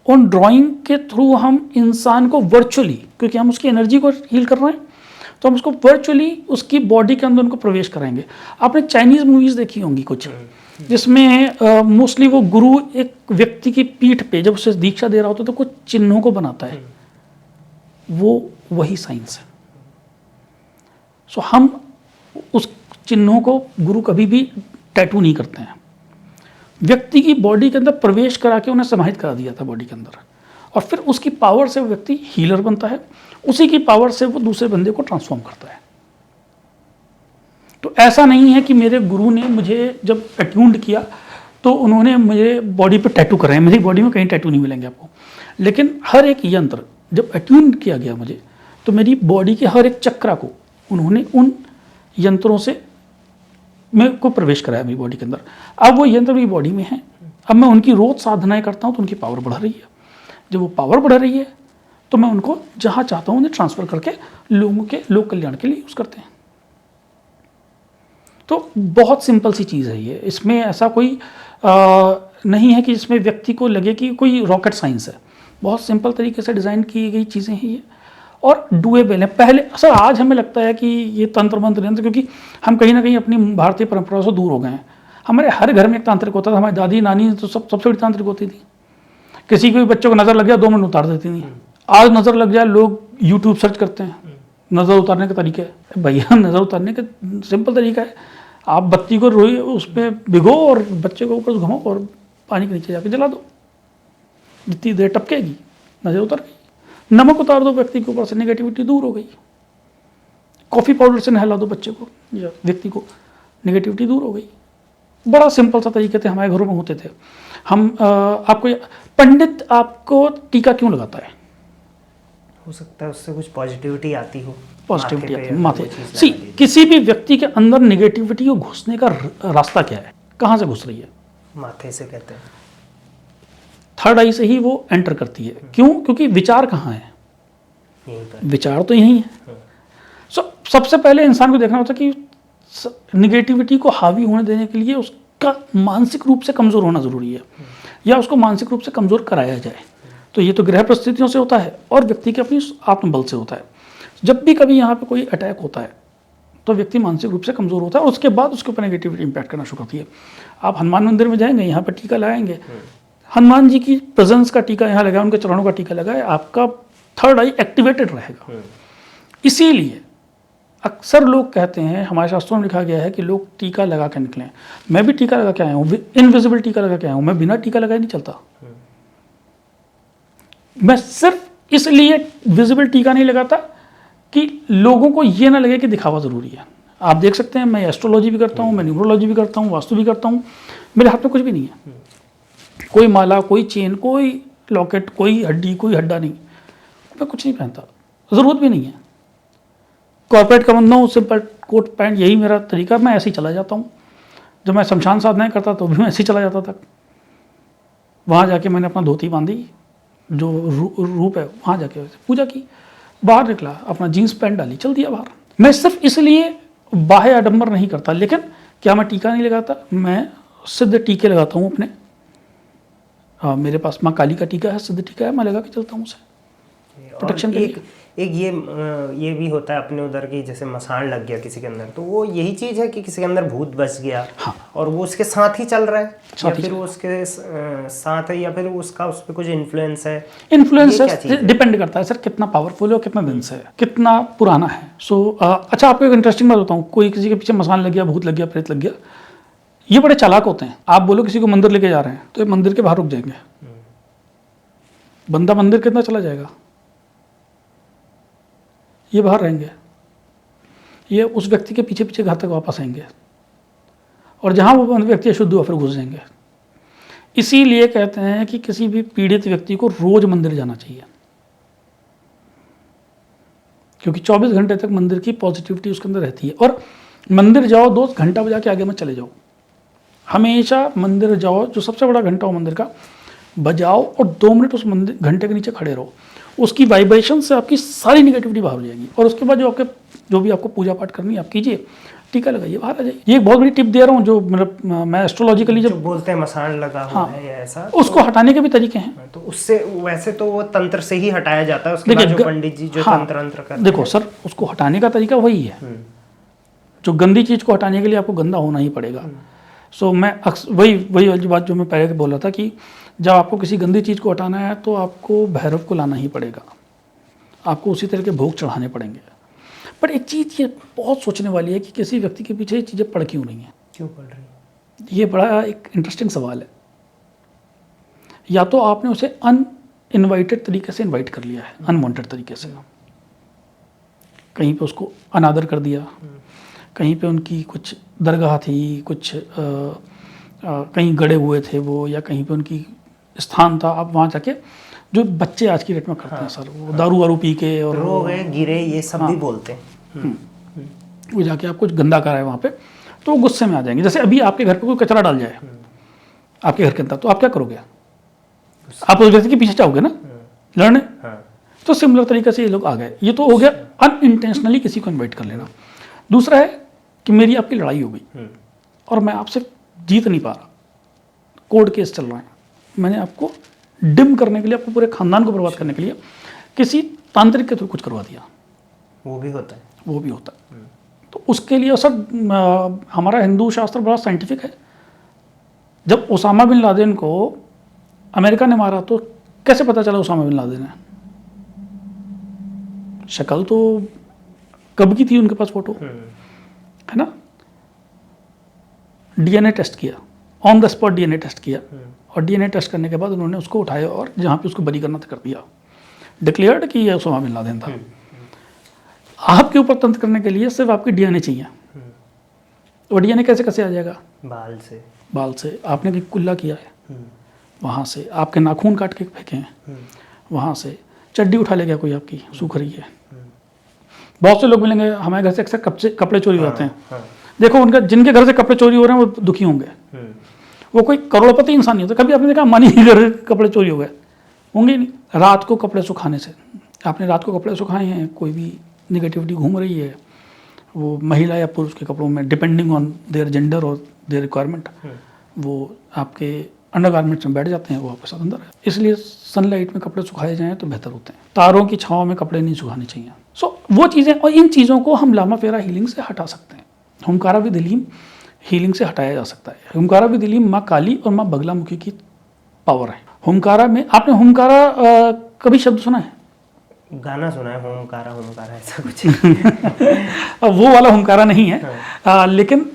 Speaker 1: उन ड्राइंग के थ्रू हम इंसान को वर्चुअली, क्योंकि हम उसकी एनर्जी को हील कर रहे हैं, तो हम उसको वर्चुअली उसकी बॉडी के अंदर उनको प्रवेश कराएंगे। आपने चाइनीज़ मूवीज़ देखी होंगी कुछ, जिसमें मोस्टली वो गुरु एक व्यक्ति की पीठ पे जब उसे दीक्षा दे रहा होता है तो कुछ चिन्हों को बनाता है, वो वही साइंस है। सो हम उस चिन्हों को गुरु कभी भी टैटू नहीं करते हैं, व्यक्ति की बॉडी के अंदर प्रवेश करा के उन्हें समाहित करा दिया था बॉडी के अंदर, और फिर उसकी पावर से वो व्यक्ति हीलर बनता है, उसी की पावर से वो दूसरे बंदे को ट्रांसफॉर्म करता है। तो ऐसा नहीं है कि मेरे गुरु ने मुझे जब अट्यून्ड किया तो उन्होंने मुझे बॉडी पे टैटू कराए, मेरी बॉडी में कहीं टैटू नहीं मिलेंगे आपको। लेकिन हर एक यंत्र जब अट्यून किया गया मुझे, तो मेरी बॉडी के हर एक चक्रा को उन्होंने उन यंत्रों से मेरे को प्रवेश कराया मेरी बॉडी के अंदर। अब वो यंत्र मेरी बॉडी में है, अब मैं उनकी रोज साधनाएं करता हूँ तो उनकी पावर बढ़ रही है। जब वो पावर बढ़ रही है तो मैं उनको जहाँ चाहता हूँ उन्हें ट्रांसफ़र करके लोगों के लोक कल्याण के लिए यूज़ करते हैं। तो बहुत सिंपल सी चीज़ है ये, इसमें ऐसा कोई नहीं है कि इसमें व्यक्ति को लगे कि कोई रॉकेट साइंस है। बहुत सिंपल तरीके से डिज़ाइन की गई चीज़ें हैं ये, और डूएबल है। पहले सर आज हमें लगता है कि ये तंत्र मंत्र यंत्र, क्योंकि हम कहीं ना कहीं अपनी भारतीय परंपरा से दूर हो गए हैं। हमारे हर घर में एक तांत्रिक होता था, हमारी दादी नानी तो सबसे बड़ी तांत्रिक होती थी। किसी को भी बच्चों को नज़र लग गया 2 मिनट उतार देती थी। आज नज़र लग जाए लोग यूट्यूब सर्च करते हैं, नज़र उतारने का तरीका है। भैया नज़र उतारने का सिंपल तरीका है, आप बत्ती को रोई उस पर भिगो और बच्चे को ऊपर घुमाओ और पानी के नीचे जाके जला दो, जितनी देर टपकेगी नज़र उतर गई। नमक उतार दो व्यक्ति के ऊपर से, नेगेटिविटी दूर हो गई। कॉफ़ी पाउडर से नहला दो बच्चे को या व्यक्ति को, नेगेटिविटी दूर हो गई। बड़ा सिंपल सा तरीके थे, हमारे घरों में होते थे। हम आपको पंडित आपको टीका क्यों लगाता है?
Speaker 2: हो सकता है उससे कुछ पॉजिटिविटी आती हो,
Speaker 1: पॉजिटिविटी
Speaker 2: माथे
Speaker 1: आती
Speaker 2: पे
Speaker 1: है माथे।
Speaker 2: कोई चीज़
Speaker 1: सी
Speaker 2: लगा दी।
Speaker 1: किसी भी व्यक्ति के अंदर नेगेटिविटी को घुसने का रास्ता क्या है, कहाँ से घुस रही है?
Speaker 2: माथे से कहते हैं।
Speaker 1: थर्ड आई से ही वो एंटर करती है। क्यों? क्योंकि विचार कहाँ है?
Speaker 2: यहीं पर।
Speaker 1: विचार तो यही है। सबसे पहले इंसान को देखना होता है कि निगेटिविटी को हावी होने देने के लिए उसका मानसिक रूप से कमज़ोर होना ज़रूरी है, या उसको मानसिक रूप से कमज़ोर कराया जाए। तो ये तो ग्रह परिस्थितियों से होता है और व्यक्ति के अपनी आत्मबल से होता है। जब भी कभी यहाँ पे कोई अटैक होता है तो व्यक्ति मानसिक रूप से कमज़ोर होता है और उसके बाद उसके ऊपर नेगेटिविटी इम्पैक्ट करना शुरू होती है। आप हनुमान मंदिर में जाएंगे, यहाँ पर टीका लगाएंगे, हनुमान जी की प्रेजेंस का टीका यहाँ लगाए, उनके चरणों का टीका लगाए, आपका थर्ड आई एक्टिवेटेड रहेगा। इसीलिए अक्सर लोग कहते हैं, हमारे शास्त्रों में लिखा गया है कि लोग टीका लगा के निकलें। मैं भी टीका लगा के आया हूँ, इनविजिबल टीका लगा के आया हूँ, मैं बिना टीका लगाए नहीं चलता। मैं सिर्फ इसलिए विजिबल टीका नहीं लगाता कि लोगों को ये ना लगे कि दिखावा ज़रूरी है। आप देख सकते हैं मैं एस्ट्रोलॉजी भी करता हूँ, मैं न्यूमरोलॉजी भी करता हूँ, वास्तु भी करता हूँ, मेरे हाथ में कुछ भी नहीं है, कोई माला, कोई चेन, कोई लॉकेट, कोई हड्डी, कोई हड्डा नहीं, मैं कुछ नहीं पहनता, ज़रूरत भी नहीं है। कॉर्पोरेट का बंदा हूँ, सिंपल कोट पैंट, यही मेरा तरीका, मैं ऐसे ही चला जाता हूँ। जब मैं शमशान साधनाएँ करता तो भी मैं ऐसे ही चला जाता था। वहाँ जाके मैंने अपना धोती बांधी, जो रूप है, वहाँ जाके पूजा की, बाहर निकला, अपना जीन्स पैंट डाली, चल दिया बाहर। मैं सिर्फ इसलिए बाह्य आडंबर नहीं करता, लेकिन क्या मैं टीका नहीं लगाता? मैं सिद्ध टीके लगाता हूँ अपने। मेरे पास माँ काली का टीका है, सिद्ध टीका है, मैं लगा के चलता हूँ उसे प्रोटेक्शन के लिए।
Speaker 2: एक ये भी होता है अपने उधर की, जैसे मसाण लग गया किसी के अंदर, तो वो यही चीज है कि किसी के अंदर भूत बस गया।
Speaker 1: हाँ।
Speaker 2: और वो उसके साथ ही चल रहा है, या
Speaker 1: ही
Speaker 2: फिर वो उसके साथ है, या फिर उसका उस पर कुछ इन्फ्लुएंस है।
Speaker 1: इन्फ्लुएंस डिपेंड करता है सर, कितना पावरफुल है और कितना दिन से है, कितना पुराना है। अच्छा, आपको एक इंटरेस्टिंग बात बताऊँ, कोई किसी के पीछे मसान लग गया, भूत लग गया, प्रेत लग गया, ये बड़े चालाक होते हैं। आप बोलो किसी को मंदिर लेके जा रहे हैं तो ये मंदिर के बाहर रुक जाएंगे, बंदा मंदिर कितना चला जाएगा, ये बाहर रहेंगे, ये उस व्यक्ति के पीछे पीछे घर तक वापस आएंगे, और जहाँ वो व्यक्ति अशुद्ध हुआ फिर घुस जाएंगे। इसीलिए कहते हैं कि किसी भी पीड़ित व्यक्ति को रोज मंदिर जाना चाहिए, क्योंकि 24 घंटे तक मंदिर की पॉजिटिविटी उसके अंदर रहती है। और मंदिर जाओ, 2 घंटा बजा के आगे मत चले जाओ, हमेशा मंदिर जाओ, जो सबसे बड़ा घंटा हो मंदिर का, बजाओ और 2 मिनट उस मंदिर घंटे के नीचे खड़े रहो। उसकी वाइब्रेशन से आपकी सारी निगेटिविटी बाहर हो जाएगी, और उसके बाद जो भी आपको पूजा पाठ करनी है आप कीजिए, टीका लगाइए, बाहर आ जाइए। ये एक बहुत बड़ी टिप दे रहा हूँ, जो मैं एस्ट्रोलॉजिकली जब
Speaker 2: बोलते हैं मसान लगा हुआ है या ऐसा,
Speaker 1: उसको हटाने के भी तरीके हैं।
Speaker 2: तो उससे वैसे तो वो तंत्र से ही हटाया जाता है, उसके बाद जो पंडित जी जो तंत्र करते हैं।
Speaker 1: देखो सर, उसको हटाने का तरीका वही है, जो गंदी चीज़ को हटाने के लिए आपको गंदा होना ही पड़ेगा। मैं वही बात जो मैं पहले बोल रहा था कि जब आपको किसी गंदी चीज़ को हटाना है तो आपको भैरव को लाना ही पड़ेगा, आपको उसी तरह के भोग चढ़ाने पड़ेंगे। पर एक चीज़ ये बहुत सोचने वाली है कि किसी व्यक्ति के पीछे ये चीज़ें पड़ क्यों रही हैं,
Speaker 2: क्यों पड़ रही है?
Speaker 1: ये बड़ा एक इंटरेस्टिंग सवाल है। या तो आपने उसे अनइनवाइटेड तरीके से इनवाइट कर लिया है, अनवांटेड तरीके से, कहीं पे उसको अनादर कर दिया, कहीं पे उनकी कुछ दरगाह थी, कुछ कहीं गड़े हुए थे वो, या कहीं पे उनकी स्थान था, आप वहाँ जाके, जो बच्चे आज की डेट में करते हैं सर, वो दारू वारू पी के और
Speaker 2: रो गए, गिरे, ये सब भी बोलते हैं।
Speaker 1: वो जाके आप कुछ गंदा कराए वहाँ पे, तो वो गुस्से में आ जाएंगे। जैसे अभी आपके घर पे कोई कचरा डाल जाए आपके घर के अंदर, तो आप क्या करोगे? आप उस व्यक्ति के पीछे जाओगे ना लड़ने। तो सिमिलर तरीके से ये लोग आ गए। ये तो हो गया अनइंटेंशनली किसी को इन्वाइट कर लेना। दूसरा है कि मेरी आपकी लड़ाई हो गई और मैं आपसे जीत नहीं पा रहा, कोर्ट केस चल रहा है, मैंने आपको डिम करने के लिए, आपको पूरे खानदान को बर्बाद करने के लिए किसी तांत्रिक के थ्रू कुछ करवा दिया।
Speaker 2: वो भी होता है,
Speaker 1: वो भी होता है। तो उसके लिए सर हमारा हिंदू शास्त्र बड़ा साइंटिफिक है। जब ओसामा बिन लादेन को अमेरिका ने मारा तो कैसे पता चला ओसामा बिन लादेन है? शक्ल तो कब की थी उनके पास, फोटो है ना, डीएनए टेस्ट किया, on the spot DNA test किया, और डीएनए टेस्ट करने के बाद उन्होंने उसको उठाया और जहाँ पे उसको बरी करना था कर दिया, डिक्लेयर्ड कि ये ओसामा बिन लादेन था। आपके ऊपर तंत्र करने के लिए सिर्फ आपकी डीएनए चाहिए। और डीएनए कैसे कैसे आ जाएगा? बाल से आपने भी कुल्ला किया है, वहाँ से आपके नाखून काट के फेंके हैं, वहाँ से चड्डी उठा ले गया कोई आपकी, सूख रही है। बहुत से लोग मिलेंगे हमारे घर से अक्सर कपड़े चोरी हो जाते हैं। देखो उनका जिनके घर से कपड़े चोरी हो रहे हैं वो दुखी होंगे, वो कोई करोड़पति इंसान नहीं होता। कभी आपने देखा मानी घर कपड़े चोरी हो गए होंगे नहीं। रात को कपड़े सुखाने से, आपने रात को कपड़े सुखाए हैं, कोई भी निगेटिविटी घूम रही है, वो महिला या पुरुष के कपड़ों में डिपेंडिंग ऑन देयर जेंडर और देयर रिक्वायरमेंट, वो आपके अंडरगारमेंट्स में बैठ जाते हैं, वो आपके साथ अंदर है। इसलिए सनलाइट में कपड़े सुखाए जाएं तो बेहतर होते हैं। तारों की छांव में कपड़े नहीं सुखाने चाहिए। वो चीज़ें, और इन चीज़ों को हम लामा फेरा हीलिंग से हटा सकते हैं। हुमकारा विद हीलिंग हीलिंग से हटाया जा सकता है। हुमकारा विद हीलिंग माँ काली और माँ बगलामुखी की पावर है। हुमकारा में आपने हुमकारा कभी शब्द सुना है?
Speaker 2: गाना सुना है, हुमकारा हुमकारा ऐसा कुछ।
Speaker 1: वो वाला हुमकारा नहीं है। लेकिन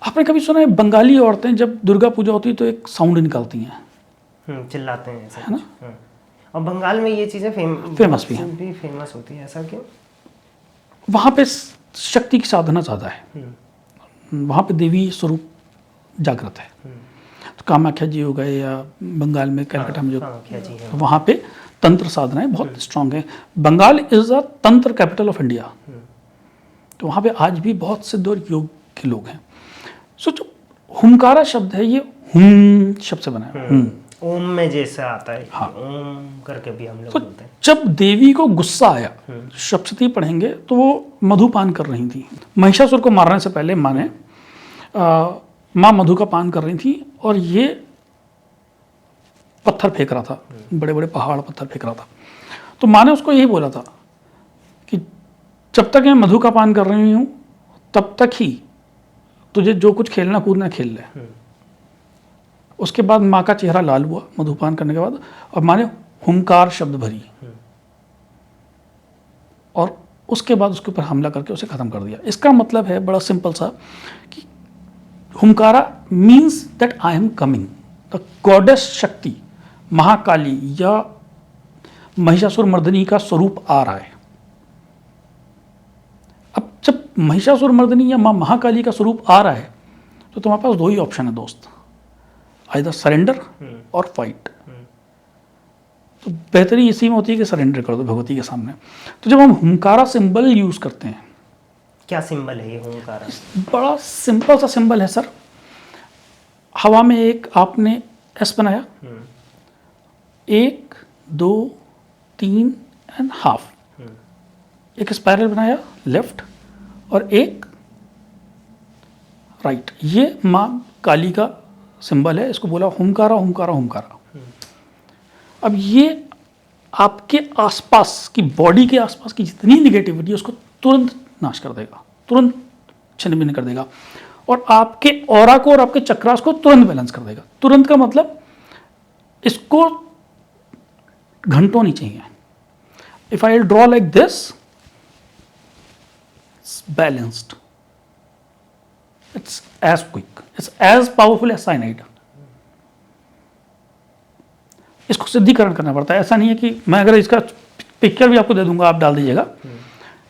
Speaker 1: आपने कभी सुना है बंगाली औरतें जब दुर्गा पूजा होती है तो एक साउंड निकालती हैं,
Speaker 2: चिल्लाते हैं ऐसा,
Speaker 1: है ना?
Speaker 2: और बंगाल में ये चीज़ें
Speaker 1: फेमस भी हैं,
Speaker 2: फेमस होती है। ऐसा क्यों?
Speaker 1: वहाँ पे शक्ति की साधना ज़्यादा है, वहाँ पे देवी स्वरूप जागृत है। तो कामाख्या जी हो गए, या बंगाल में कलकत्ता में जो
Speaker 2: तो
Speaker 1: वहाँ पे तंत्र साधनाएं बहुत स्ट्रांग है। बंगाल इज अ तंत्र कैपिटल ऑफ इंडिया। तो वहाँ पे आज भी बहुत सिद्ध और योग के लोग हैं। सो जो हुमकारा शब्द है ये हुम शब्द से बना है।
Speaker 2: ओम में जैसा आता है,
Speaker 1: हाँ,
Speaker 2: ओम करके भी हम लोग
Speaker 1: तो
Speaker 2: बोलते हैं।
Speaker 1: जब देवी को गुस्सा आया, सप्तशती पढ़ेंगे तो वो मधुपान कर रही थी। महिषासुर को मारने से पहले माँ ने माँ मधु का पान कर रही थी, और ये पत्थर फेंक रहा था, बड़े बड़े पहाड़ पत्थर फेंक रहा था। तो माँ ने उसको यही बोला था कि जब तक मैं मधु का पान कर रही हूँ तब तक ही तुझे जो कुछ खेलना कूदना खेल ले। उसके बाद माँ का चेहरा लाल हुआ मधुपान करने के बाद, और माँ ने हुंकार शब्द भरी, और उसके बाद उसके ऊपर हमला करके उसे खत्म कर दिया। इसका मतलब है बड़ा सिंपल सा कि हुंकारा means that I am coming. The goddess Shakti Mahakali या महिषासुर मर्दनी का स्वरूप आ रहा है। अब जब महिषासुर मर्दनी या माँ महाकाली का स्वरूप आ रहा है तो तुम्हारे पास दो ही ऑप्शन है दोस्त, आइदर सरेंडर और फाइट। तो बेहतरी इसी में होती है कि सरेंडर कर दो भगवती के सामने। तो जब हम हुंकारा सिंबल यूज करते हैं,
Speaker 2: क्या सिंबल है ये हुंकारा?
Speaker 1: बड़ा सिंपल सा सिंबल है सर। हवा में एक आपने एस बनाया, 1 2 3 एंड हाफ, एक स्पाइरल बनाया लेफ्ट और एक राइट। ये माँ काली का सिंबल है, इसको बोला हुंकारा हुंकारा हुंकारा। अब ये आपके आसपास की बॉडी के आसपास की जितनी निगेटिविटी है उसको तुरंत नाश कर देगा, तुरंत छिन्न भिन्न कर देगा, और आपके ऑरा को और आपके चक्रास को तुरंत बैलेंस कर देगा। तुरंत का मतलब इसको घंटों नहीं चाहिए। If I draw like this, it's balanced, it's as quick, it's as powerful as cyanide. इसको सिद्धिकरण करना पड़ता है। ऐसा नहीं है कि मैं अगर इसका पिक्चर भी आपको दे दूंगा आप डाल दीजिएगा,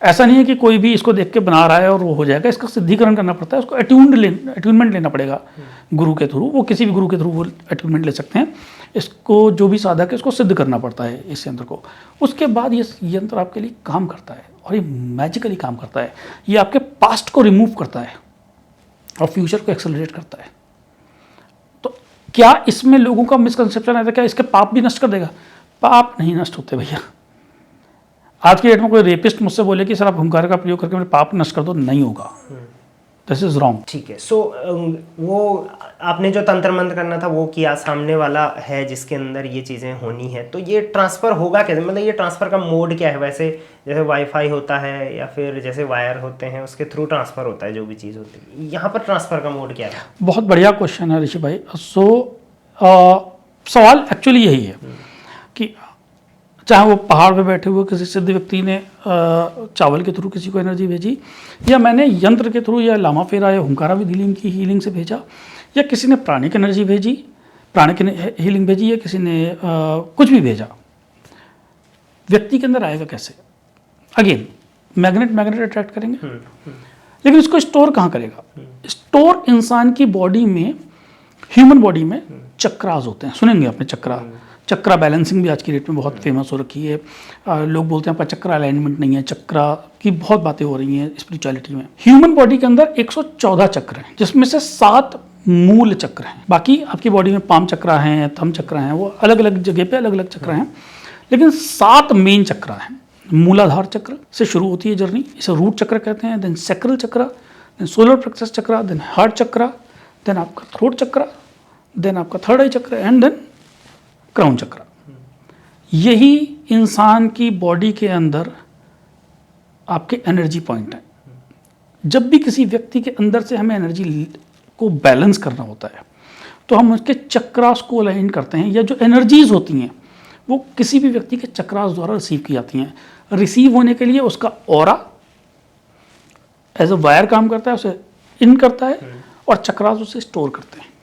Speaker 1: ऐसा नहीं है कि कोई भी इसको देख के बना रहा है और वो हो जाएगा। इसका सिद्धिकरण करना पड़ता है, उसको अट्यूनमेंट लेना पड़ेगा गुरु के थ्रू। वो किसी भी गुरु के थ्रू वो अट्यूनमेंट ले सकते हैं। इसको जो भी साधक है इसको सिद्ध करना पड़ता है इस यंत्र को। उसके बाद ये यंत्र आपके लिए काम करता है, और ये मैजिकली काम करता है। ये आपके पास्ट को रिमूव करता है और फ्यूचर को एक्सेलरेट करता है। तो क्या इसमें लोगों का मिसकंसेप्शन है, क्या इसके पाप भी नष्ट कर देगा? पाप नहीं नष्ट होते भैया। आज की डेट में कोई रेपिस्ट मुझसे बोले कि सर आप हुंकारे का प्रयोग करके मेरे पाप नष्ट कर दो, नहीं होगा। This is wrong.
Speaker 2: ठीक है। सो वो आपने जो तंत्र मंत्र करना था वो किया, सामने वाला है जिसके अंदर ये चीज़ें होनी है, तो ये ट्रांसफ़र होगा कैसे? मतलब ये ट्रांसफ़र का मोड क्या है? वैसे जैसे वाईफाई होता है या फिर जैसे वायर होते हैं उसके थ्रू ट्रांसफ़र होता है जो भी चीज़ होती है, यहाँ पर ट्रांसफ़र का मोड क्या है?
Speaker 1: बहुत बढ़िया क्वेश्चन है ऋषि भाई। सवाल एक्चुअली यही है कि चाहे वो पहाड़ पे बैठे हुए किसी सिद्ध व्यक्ति ने चावल के थ्रू किसी को एनर्जी भेजी, या मैंने यंत्र के थ्रू या लामा फेरा या हुंकारा विद हीलिंग की हीलिंग से भेजा, या किसी ने प्राणिक एनर्जी भेजी, प्राणिक हीलिंग भेजी, या किसी ने कुछ भी भेजा, व्यक्ति के अंदर आएगा कैसे? अगेन मैग्नेट अट्रैक्ट करेंगे, लेकिन इसको स्टोर कहाँ करेगा? स्टोर इंसान की बॉडी में, ह्यूमन बॉडी में चक्रास होते हैं, सुनेंगे आपने चक्रा बैलेंसिंग भी आज की डेट में बहुत फेमस हो रखी है। लोग बोलते हैं आपका चक्रा अलाइनमेंट नहीं है, चक्रा की बहुत बातें हो रही हैं स्पिरिचुअलिटी में। ह्यूमन बॉडी के अंदर 114 चक्र हैं, जिसमें से 7 मूल चक्र हैं। बाकी आपकी बॉडी में पाम चक्रा हैं, थंब चक्रा हैं, वो अलग अलग जगह पे अलग अलग चक्र हैं, लेकिन 7 मेन चक्र हैं। मूलाधार चक्र से शुरू होती है जर्नी, इसे रूट चक्र कहते हैं, देन सैक्रल चक्र, देन सोलर प्लेक्सस चक्र, देन हार्ट चक्र, देन आपका थ्रोट चक्र, देन आपका थर्ड आई चक्र, एंड देन क्राउन चक्र। यही इंसान की बॉडी के अंदर आपके एनर्जी पॉइंट है। जब भी किसी व्यक्ति के अंदर से हमें एनर्जी को बैलेंस करना होता है तो हम उसके चक्रास को अलाइन करते हैं, या जो एनर्जीज होती हैं वो किसी भी व्यक्ति के चक्रास द्वारा रिसीव की जाती हैं। रिसीव होने के लिए उसका ऑरा एज अ वायर काम करता है, उसे इन करता है, और चक्रास उसे स्टोर करते हैं।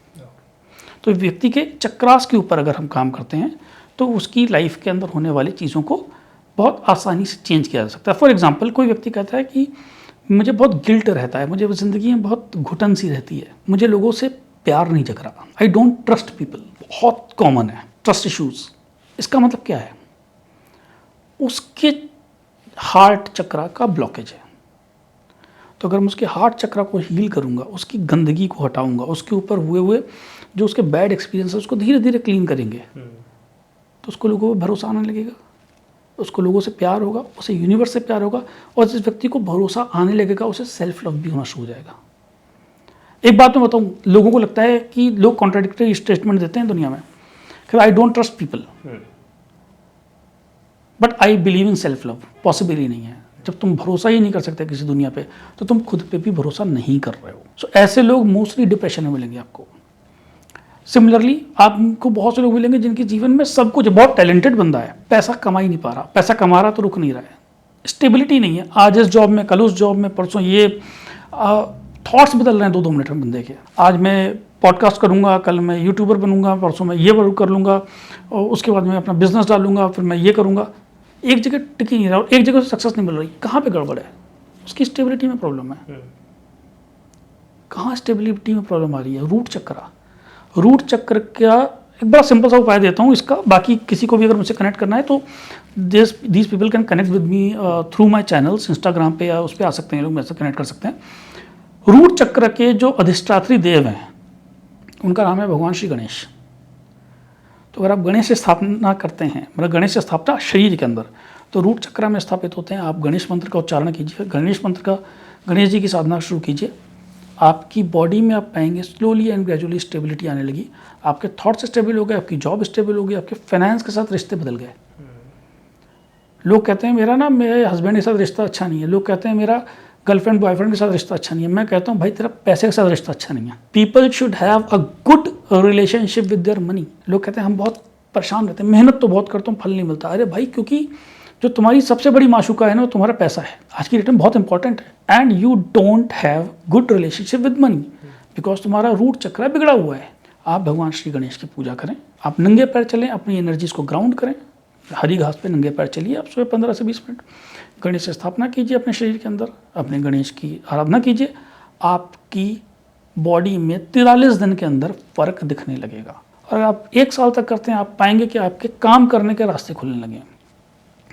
Speaker 1: तो व्यक्ति के चक्रास के ऊपर अगर हम काम करते हैं तो उसकी लाइफ के अंदर होने वाली चीज़ों को बहुत आसानी से चेंज किया जा सकता है। फॉर एग्जांपल, कोई व्यक्ति कहता है कि मुझे बहुत गिल्ट रहता है, मुझे ज़िंदगी में बहुत घुटन सी रहती है, मुझे लोगों से प्यार नहीं जग रहा, आई डोंट ट्रस्ट पीपल। बहुत कॉमन है ट्रस्ट इश्यूज़। इसका मतलब क्या है? उसके हार्ट चक्रा का ब्लॉकेज है। तो अगर मैं उसके हार्ट चक्रा को हील करूँगा, उसकी गंदगी को हटाऊँगा, उसके ऊपर हुए जो उसके बैड एक्सपीरियंस है उसको धीरे धीरे क्लीन करेंगे, तो उसको लोगों को भरोसा आने लगेगा, उसको लोगों से प्यार होगा, उसे यूनिवर्स से प्यार होगा, और जिस व्यक्ति को भरोसा आने लगेगा उसे सेल्फ लव भी होना शुरू हो जाएगा। एक बात मैं बताऊँ, लोगों को लगता है कि लोग कॉन्ट्राडिक्टरी स्टेटमेंट देते हैं दुनिया में कि I don't trust people but I believe in self love. Possible ही नहीं है। जब तुम भरोसा ही नहीं कर सकते किसी दुनिया पे, तो तुम खुद पे भी भरोसा नहीं कर रहे हो। सो ऐसे लोग मोस्टली डिप्रेशन में मिलेंगे आपको। सिमिलरली आपको बहुत से लोग मिलेंगे जिनके जीवन में सब कुछ, बहुत टैलेंटेड बंदा है, पैसा कमा ही नहीं पा रहा, पैसा कमा रहा तो रुक नहीं रहा है, स्टेबिलिटी नहीं है, आज इस जॉब में, कल उस जॉब में, परसों ये, थॉट्स बदल रहे हैं 2-2 मिनट में बंदे के। आज मैं पॉडकास्ट करूंगा, कल मैं यूट्यूबर बनूंगा, परसों मैं ये कर लूँगा, और उसके बाद मैं अपना बिजनेस डालूंगा, फिर मैं ये करूँगा। एक जगह टिक ही नहीं रहा, एक जगह से सक्सेस नहीं मिल रही। कहाँ पे गड़बड़ है? उसकी स्टेबिलिटी में प्रॉब्लम है। कहाँ स्टेबिलिटी में प्रॉब्लम आ रही है? रूट चक्र का एक बड़ा सिंपल सा उपाय देता हूँ इसका। बाकी किसी को भी अगर मुझसे कनेक्ट करना है तो these people can connect with me through my channels, Instagram पे या उस पर आ सकते हैं लोग, मेरे से कनेक्ट कर सकते हैं। रूट चक्र के जो अधिष्ठात्री देव हैं उनका नाम है भगवान श्री गणेश। तो अगर आप गणेश स्थापना करते हैं, मतलब गणेश स्थापना शरीर के अंदर, तो रूट चक्र में स्थापित होते हैं। आप गणेश मंत्र का उच्चारण कीजिए, गणेश जी की साधना शुरू कीजिए। आपकी बॉडी में आप पाएंगे स्लोली एंड ग्रेजुअली स्टेबिलिटी आने लगी। आपके थॉट्स स्टेबल हो गए, आपकी जॉब स्टेबल हो गई, आपके फाइनेंस के साथ रिश्ते बदल गए। लोग कहते हैं मेरे हस्बैंड के साथ रिश्ता अच्छा नहीं है, लोग कहते हैं मेरा गर्लफ्रेंड बॉयफ्रेंड के साथ रिश्ता अच्छा नहीं है। मैं कहता हूँ भाई तेरा पैसे के साथ रिश्ता अच्छा नहीं है। People should have a good relationship with their money. लोग कहते हैं हम बहुत परेशान रहते हैं, मेहनत तो बहुत करता हूँ, फल नहीं मिलता। अरे भाई, क्योंकि जो तुम्हारी सबसे बड़ी माशूका है ना, वो तुम्हारा पैसा है। आज की डेट में बहुत इंपॉर्टेंट है। And you don't have good relationship with money because तुम्हारा रूट चक्र बिगड़ा हुआ है। आप भगवान श्री गणेश की पूजा करें, आप नंगे पैर चलें, अपनी एनर्जीज को ग्राउंड करें, हरी घास पे नंगे पैर चलिए। आप सुबह 15 से 20 मिनट गणेश की स्थापना कीजिए अपने शरीर के अंदर, अपने गणेश की आराधना कीजिए। आपकी बॉडी में 43 दिन के अंदर फर्क दिखने लगेगा। और आप 1 साल तक करते हैं, आप पाएंगे कि आपके काम करने के रास्ते खुलने लगे,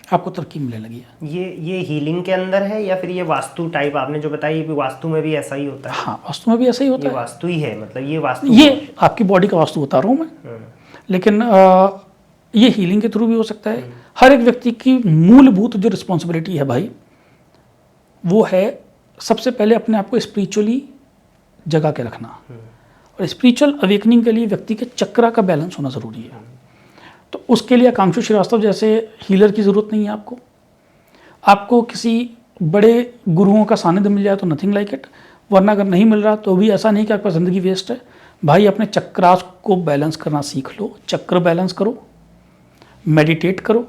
Speaker 1: आपको तरक्की मिलने लगी है।
Speaker 2: ये हीलिंग के अंदर है या फिर ये वास्तु टाइप आपने जो बताया, ये वास्तु में भी ऐसा ही होता है?
Speaker 1: हाँ, वास्तु में भी ऐसा ही होता है।
Speaker 2: वास्तु ही है, मतलब ये वास्तु,
Speaker 1: ये आपकी बॉडी का वास्तु बता रहा हूँ मैं, लेकिन ये हीलिंग के थ्रू भी हो सकता है। हर एक व्यक्ति की मूलभूत जो रिस्पॉन्सिबिलिटी है भाई, वो है सबसे पहले अपने आप को स्पिरिचुअली जगा के रखना। और स्पिरिचुअल अवेकनिंग के लिए व्यक्ति के चक्रा का बैलेंस होना ज़रूरी है। तो उसके लिए आकांक्षु श्रीवास्तव जैसे हीलर की ज़रूरत नहीं है आपको। आपको किसी बड़े गुरुओं का सानिध्य मिल जाए तो नथिंग लाइक इट, वरना अगर नहीं मिल रहा तो भी ऐसा नहीं कि आपका ज़िंदगी वेस्ट है। भाई, अपने चक्रास को बैलेंस करना सीख लो, चक्र बैलेंस करो, मेडिटेट करो।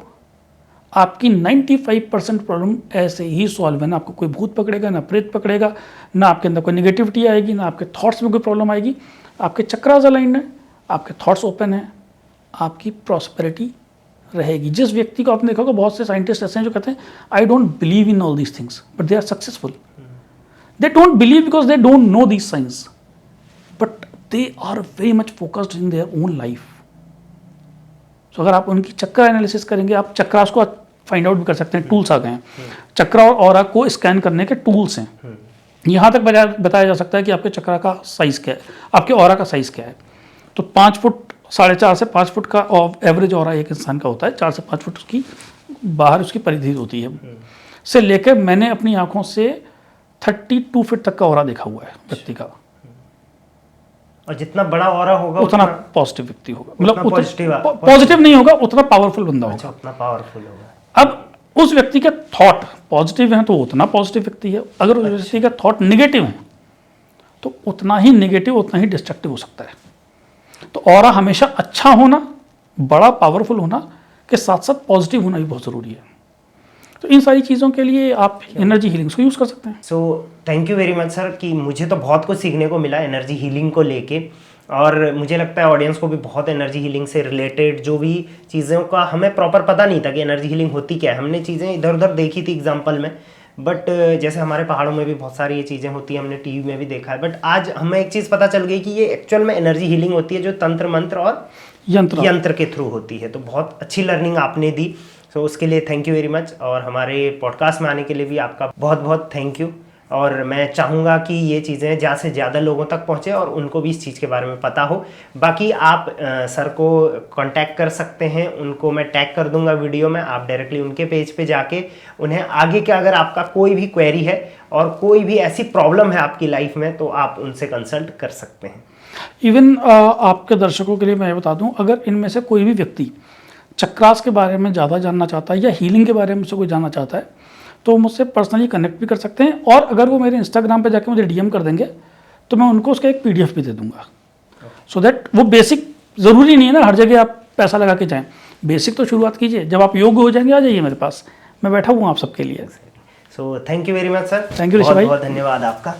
Speaker 1: आपकी 95% प्रॉब्लम ऐसे ही सॉल्व है। ना आपको कोई भूत पकड़ेगा, ना प्रेत पकड़ेगा, ना आपके अंदर कोई नेगेटिविटी आएगी, ना आपके थॉट्स में कोई प्रॉब्लम आएगी। आपके चक्रास अलाइंड है, आपके थॉट्स ओपन है, आपकी प्रॉस्पेरिटी रहेगी। जिस व्यक्ति को आपने देखा होगा, बहुत से साइंटिस्ट ऐसे हैं जो कहते हैं I don't believe in all these things but they are successful. They don't believe because they don't know these science but they are very much focused in their own life. So अगर आप उनकी चक्र एनालिसिस करेंगे, आप चक्रास को फाइंड आउट भी कर सकते हैं, टूल्स आ गए हैं, चक्र और ऑरा को स्कैन करने के टूल्स हैं। यहाँ तक बताया जा सकता है कि आपके चक्र का साइज क्या है, आपके ऑरा का साइज क्या है। तो 5 फुट 4.5 से 5 फुट का एवरेज ऑरा एक इंसान का होता है, 4 से 5 फुट उसकी बाहर उसकी परिधि होती है। से लेकर मैंने अपनी आंखों से 32 फीट तक का ऑरा देखा हुआ है व्यक्ति का।
Speaker 2: और जितना बड़ा ऑरा होगा
Speaker 1: उतना पॉजिटिव व्यक्ति होगा, मतलब
Speaker 2: पॉजिटिव
Speaker 1: पॉजिटिव नहीं होगा, उतना पावरफुल बंदा होगा।
Speaker 2: अच्छा, उतना पावरफुल होगा।
Speaker 1: अब उस व्यक्ति के थॉट पॉजिटिव हैं तो उतना पॉजिटिव व्यक्ति है, अगर उस व्यक्ति का थॉट निगेटिव है तो उतना ही निगेटिव, उतना ही डिस्ट्रक्टिव हो सकता है। तो ऑरा हमेशा अच्छा होना, बड़ा पावरफुल होना के साथ साथ पॉजिटिव होना भी बहुत ज़रूरी है। तो इन सारी चीज़ों के लिए आप एनर्जी हीलिंग्स को यूज़ कर सकते हैं।
Speaker 2: सो thank you very much sir, कि मुझे तो बहुत कुछ सीखने को मिला एनर्जी हीलिंग को लेके, और मुझे लगता है ऑडियंस को भी बहुत एनर्जी हीलिंग से रिलेटेड जो भी चीज़ों का हमें प्रॉपर पता नहीं था कि एनर्जी हीलिंग होती क्या है। हमने चीज़ें इधर उधर देखी थी एग्जाम्पल में, बट जैसे हमारे पहाड़ों में भी बहुत सारी ये चीज़ें होती हैं, हमने टीवी में भी देखा है, बट आज हमें एक चीज़ पता चल गई कि ये एक्चुअल में एनर्जी हीलिंग होती है जो तंत्र मंत्र और यंत्र के थ्रू होती है। तो बहुत अच्छी लर्निंग आपने दी, सो उसके लिए थैंक यू वेरी मच, और हमारे पॉडकास्ट में आने के लिए भी आपका बहुत बहुत थैंक यू। और मैं चाहूँगा कि ये चीज़ें ज़्यादा से ज़्यादा लोगों तक पहुँचे और उनको भी इस चीज़ के बारे में पता हो। बाकी आप सर को कांटेक्ट कर सकते हैं, उनको मैं टैग कर दूंगा वीडियो में, आप डायरेक्टली उनके पेज पे जाके उन्हें आगे के अगर आपका कोई भी क्वेरी है और कोई भी ऐसी प्रॉब्लम है आपकी लाइफ में तो आप उनसे कंसल्ट कर सकते हैं।
Speaker 1: इवन आपके दर्शकों के लिए मैं बता दूं, अगर इनमें से कोई भी व्यक्ति चक्रास के बारे में ज़्यादा जानना चाहता है या हीलिंग के बारे में से कोई जानना चाहता है तो मुझसे पर्सनली कनेक्ट भी कर सकते हैं, और अगर वो मेरे इंस्टाग्राम पे जाके मुझे डीएम कर देंगे तो मैं उनको उसका एक पीडीएफ भी दे दूंगा। सो दैट वो बेसिक ज़रूरी नहीं है ना हर जगह आप पैसा लगा के जाएं, बेसिक तो शुरुआत कीजिए, जब आप योग्य हो जाएंगे आ जाइए मेरे पास, मैं बैठा हुआ हूँ आप सबके लिए।
Speaker 2: So thank you very much sir,
Speaker 1: thank you Rishi भाई,
Speaker 2: बहुत धन्यवाद आपका।